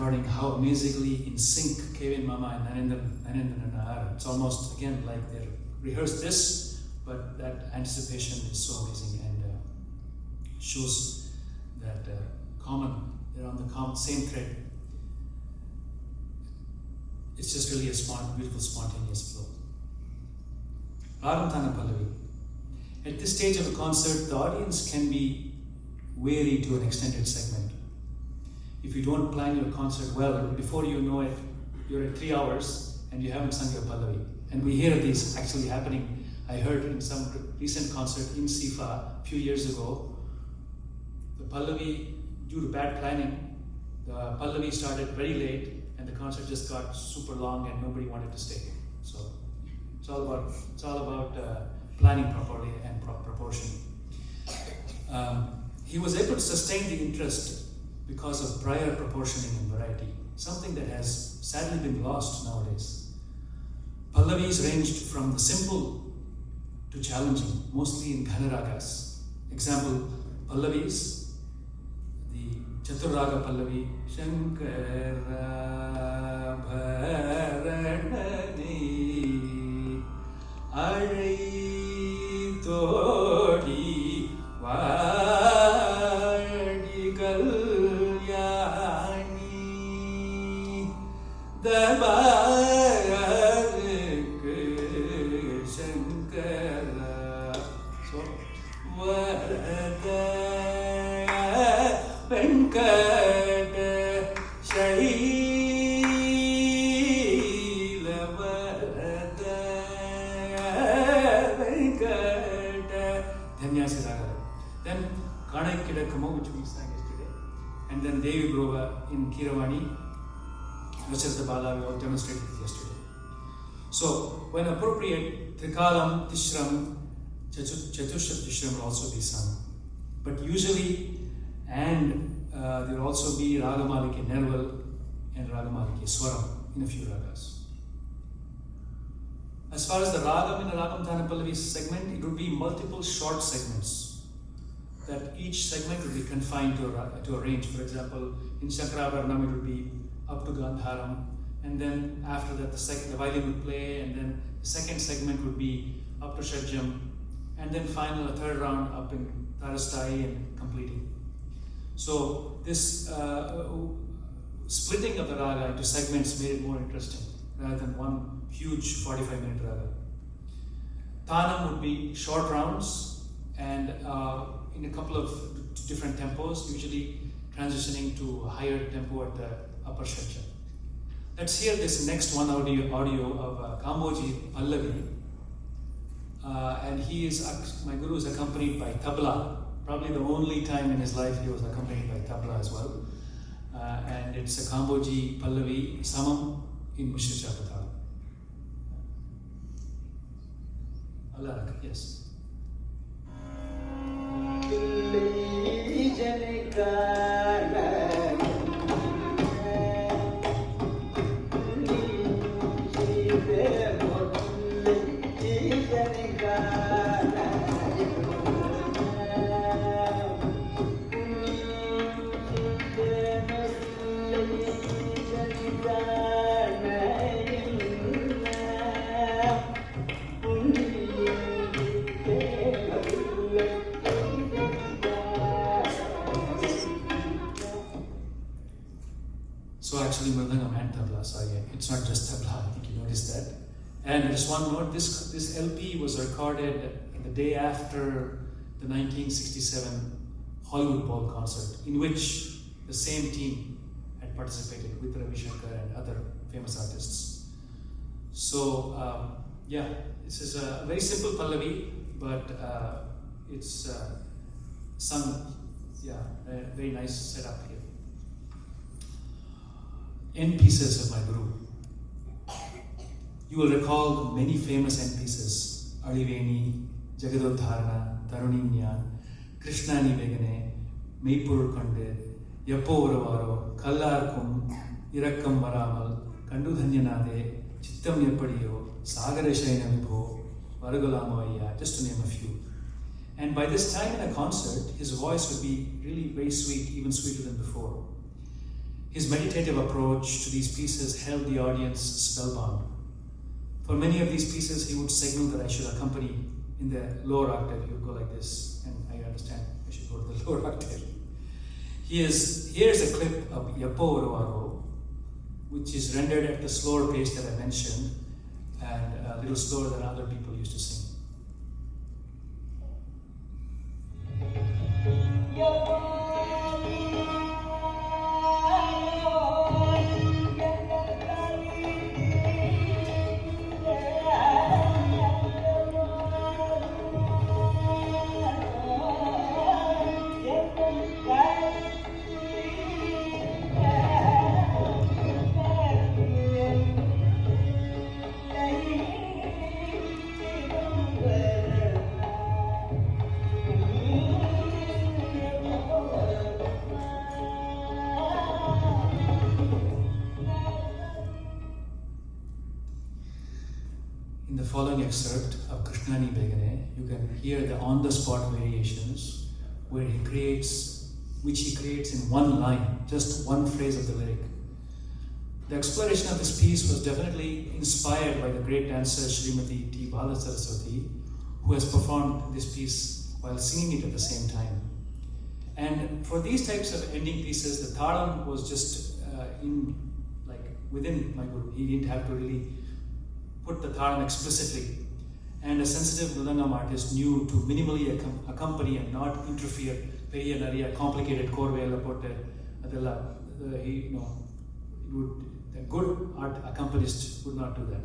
recording how amazingly in sync KVN Mama and Nanendran are. It's almost again like they rehearsed this, but that anticipation is so amazing and shows that they're on the same thread. It's just really a beautiful, spontaneous flow. Ragam Tana Pallavi. At this stage of a concert, the audience can be weary to an extended segment. If you don't plan your concert well, before you know it, you're at 3 hours and you haven't sung your Pallavi. And we hear these actually happening. I heard in some recent concert in SIFA a few years ago, the Pallavi, due to bad planning, the Pallavi started very late and the concert just got super long and nobody wanted to stay. So it's all about planning properly and proportion. He was able to sustain the interest because of prior proportioning and variety, something that has sadly been lost nowadays. Pallavis ranged from the simple to challenging, mostly in Ghanaragas. Example, Pallavis, the Chaturraga Pallavi, Shankara Bharanani Ari Todi Vadi Kalyani Dabarak Shankara. So, Varada Venkata Shaila Varada Venkata Dhanyasi Raga. Then Kanai Kidakamo, which we sang yesterday, and then Devi Brova in Kiravani, Vacharta Bala, we all demonstrated it yesterday. So, when appropriate, Trikalam, Tishram, Chatushrat Tishram will also be sung. But usually, and there will also be Ragamaliki Nerval and Ragamaliki Swaram in a few ragas. As far as the Ragam in the Ragam Thana Pallavi segment, it would be multiple short segments. That each segment would be confined to a range. For example, in Shankaravarnam it would be up to Gandharam, and then after that the violin would play, and then the second segment would be up to Shadjam, and then final, a third round up in Tarastai and completing. So this splitting of the raga into segments made it more interesting rather than one huge 45-minute raga. Tanam would be short rounds and in a couple of different tempos, usually transitioning to a higher tempo at the upper Shadja. Let's hear this next one audio of Kamboji Pallavi. And my guru is accompanied by tabla. Probably the only time in his life he was accompanied by tabla as well. And it's a Kamboji Pallavi Samam in Mushra Chapatal. Allah, yes. So actually Mridangam and tabla, so it's not just tabla, I think you noticed that. And just one note, this LP was recorded the day after the 1967 Hollywood Bowl concert, in which the same team had participated with Ravi Shankar and other famous artists. So this is a very simple Pallavi, but it's sung, a very nice setup here. End pieces of my guru. You will recall many famous end pieces: Aliveni, Jagadodharana, Taruninya, Krishnani Vegane, Meipur Konde, Yappo Uravaro, Kallarkum, Irakkam Varamal, Kandu Dhanyanade, Chittam Yappadiyo, Sagareshayana Vibho, Varagalamavaya, just to name a few. And by this time in a concert, his voice would be really very sweet, even sweeter than before. His meditative approach to these pieces held the audience spellbound. For many of these pieces, he would signal that I should accompany in the lower octave. He would go like this, and I understand I should go to the lower octave. Here's a clip of Yappo Oruwaro, which is rendered at the slower pace that I mentioned, and a little slower than other people used to sing. In the following excerpt of Krishnani Begane, you can hear the on-the-spot variations which he creates in one line, just one phrase of the lyric. The exploration of this piece was definitely inspired by the great dancer Srimati T. Bala Saraswati, who has performed this piece while singing it at the same time. And for these types of ending pieces, the thalam was just within my guru. He didn't have to really put the thalam explicitly. And a sensitive mridangam artist knew to minimally accompany and not interfere. Periya nariya complicated korvela potte adella a good art accompanist would not do that.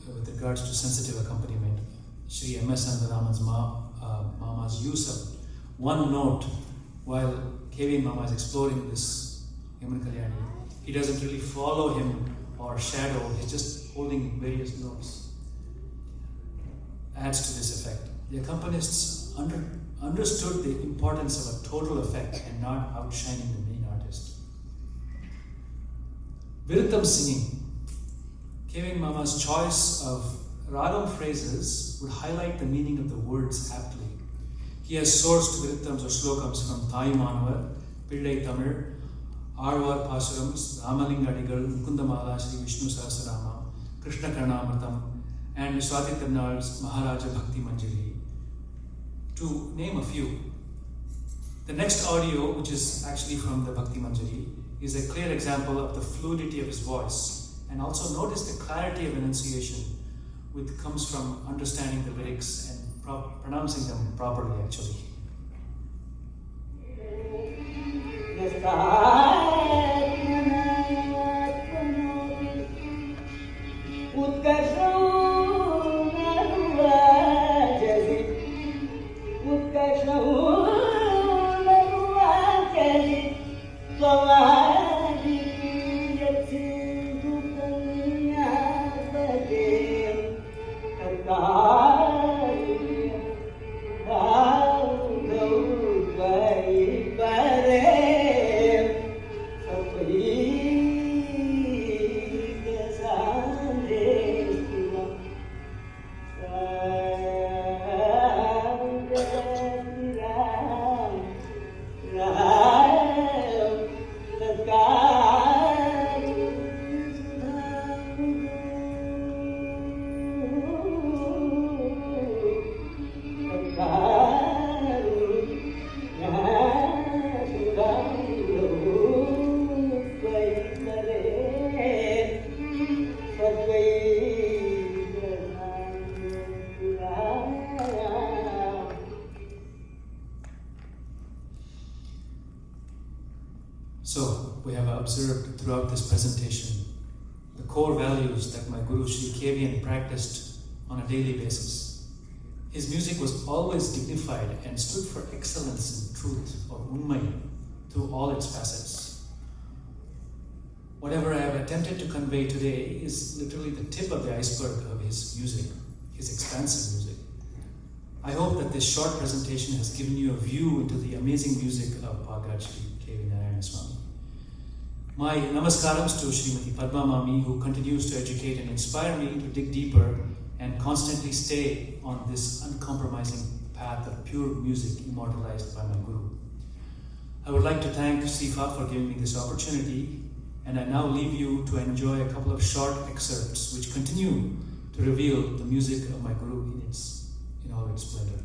With regards to sensitive accompaniment, Sri M.S. Sandaraman's Mama's use of one note while KVN Mama is exploring this Yaman Kalyani, he doesn't really follow him or shadow, he's just holding various notes. Adds to this effect. The accompanists understood the importance of a total effect and not outshining the main artist. Viritham singing. KVN Mama's choice of ragam phrases would highlight the meaning of the words aptly. He has sourced virithams or slokams from Thai Manavar, Pillai Tamil, Arvar Pasurams, Ramalinga Adigal, Mukundamala, Sri Vishnu Sahasrama, Krishna Karnamritam, and Swati Tirunal's Maharaja Bhakti Manjari, to name a few. The next audio, which is actually from the Bhakti Manjari, is a clear example of the fluidity of his voice. And also notice the clarity of enunciation, which comes from understanding the lyrics and pronouncing them properly, actually. observed throughout this presentation the core values that my Guru Sri KVN practiced on a daily basis. His music was always dignified and stood for excellence in truth or unmai through all its facets. Whatever I have attempted to convey today is literally the tip of the iceberg of his music, his expansive music. I hope that this short presentation has given you a view into the amazing music of Bhagavad Sri KV Swami. My namaskarams to Srimati Padma Mami, who continues to educate and inspire me to dig deeper and constantly stay on this uncompromising path of pure music immortalized by my Guru. I would like to thank SIFA for giving me this opportunity, and I now leave you to enjoy a couple of short excerpts which continue to reveal the music of my Guru in all its splendor.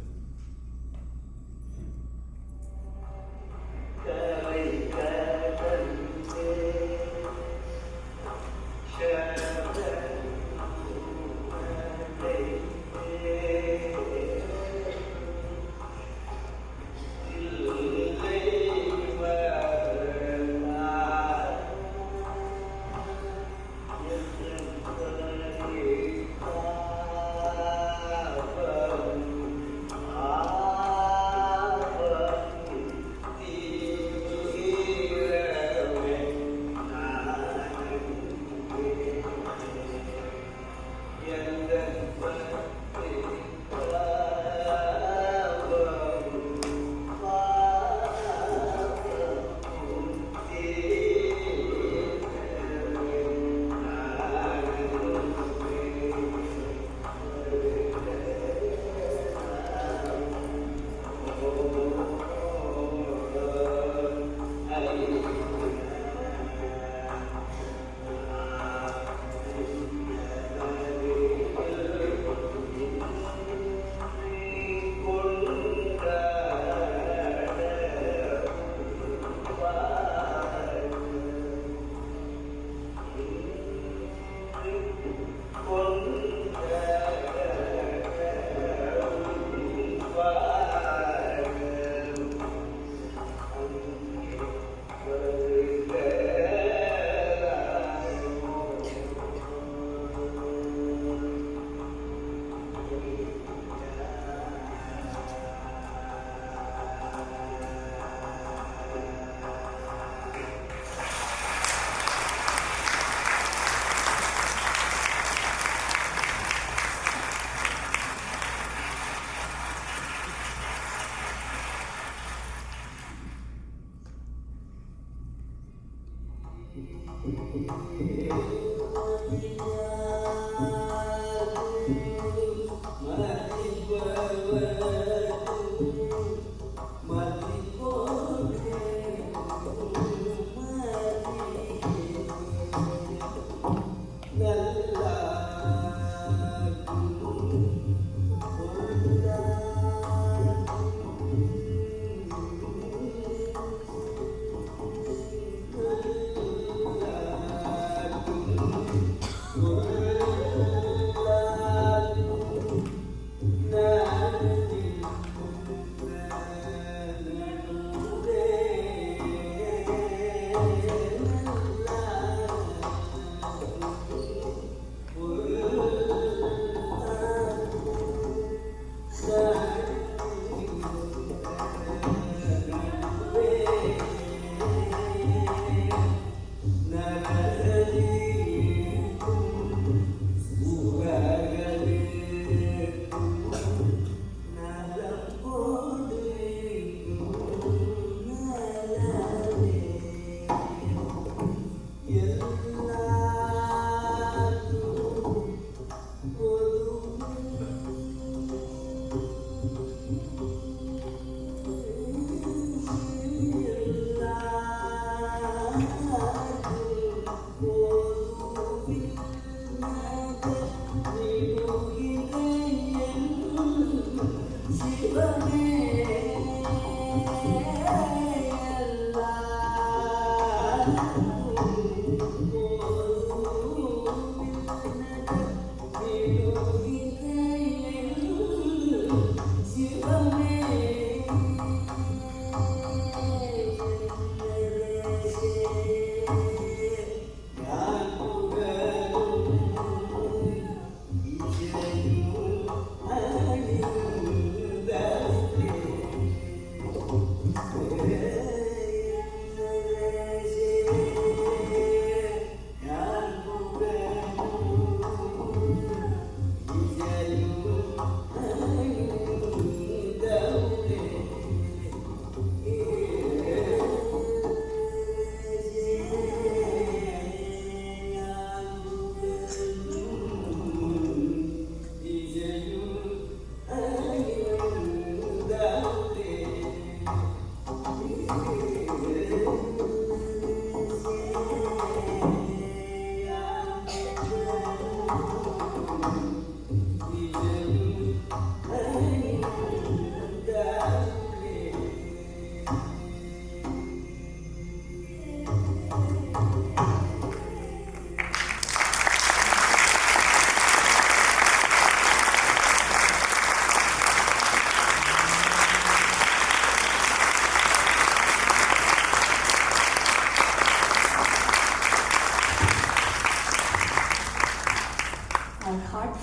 our heartfelt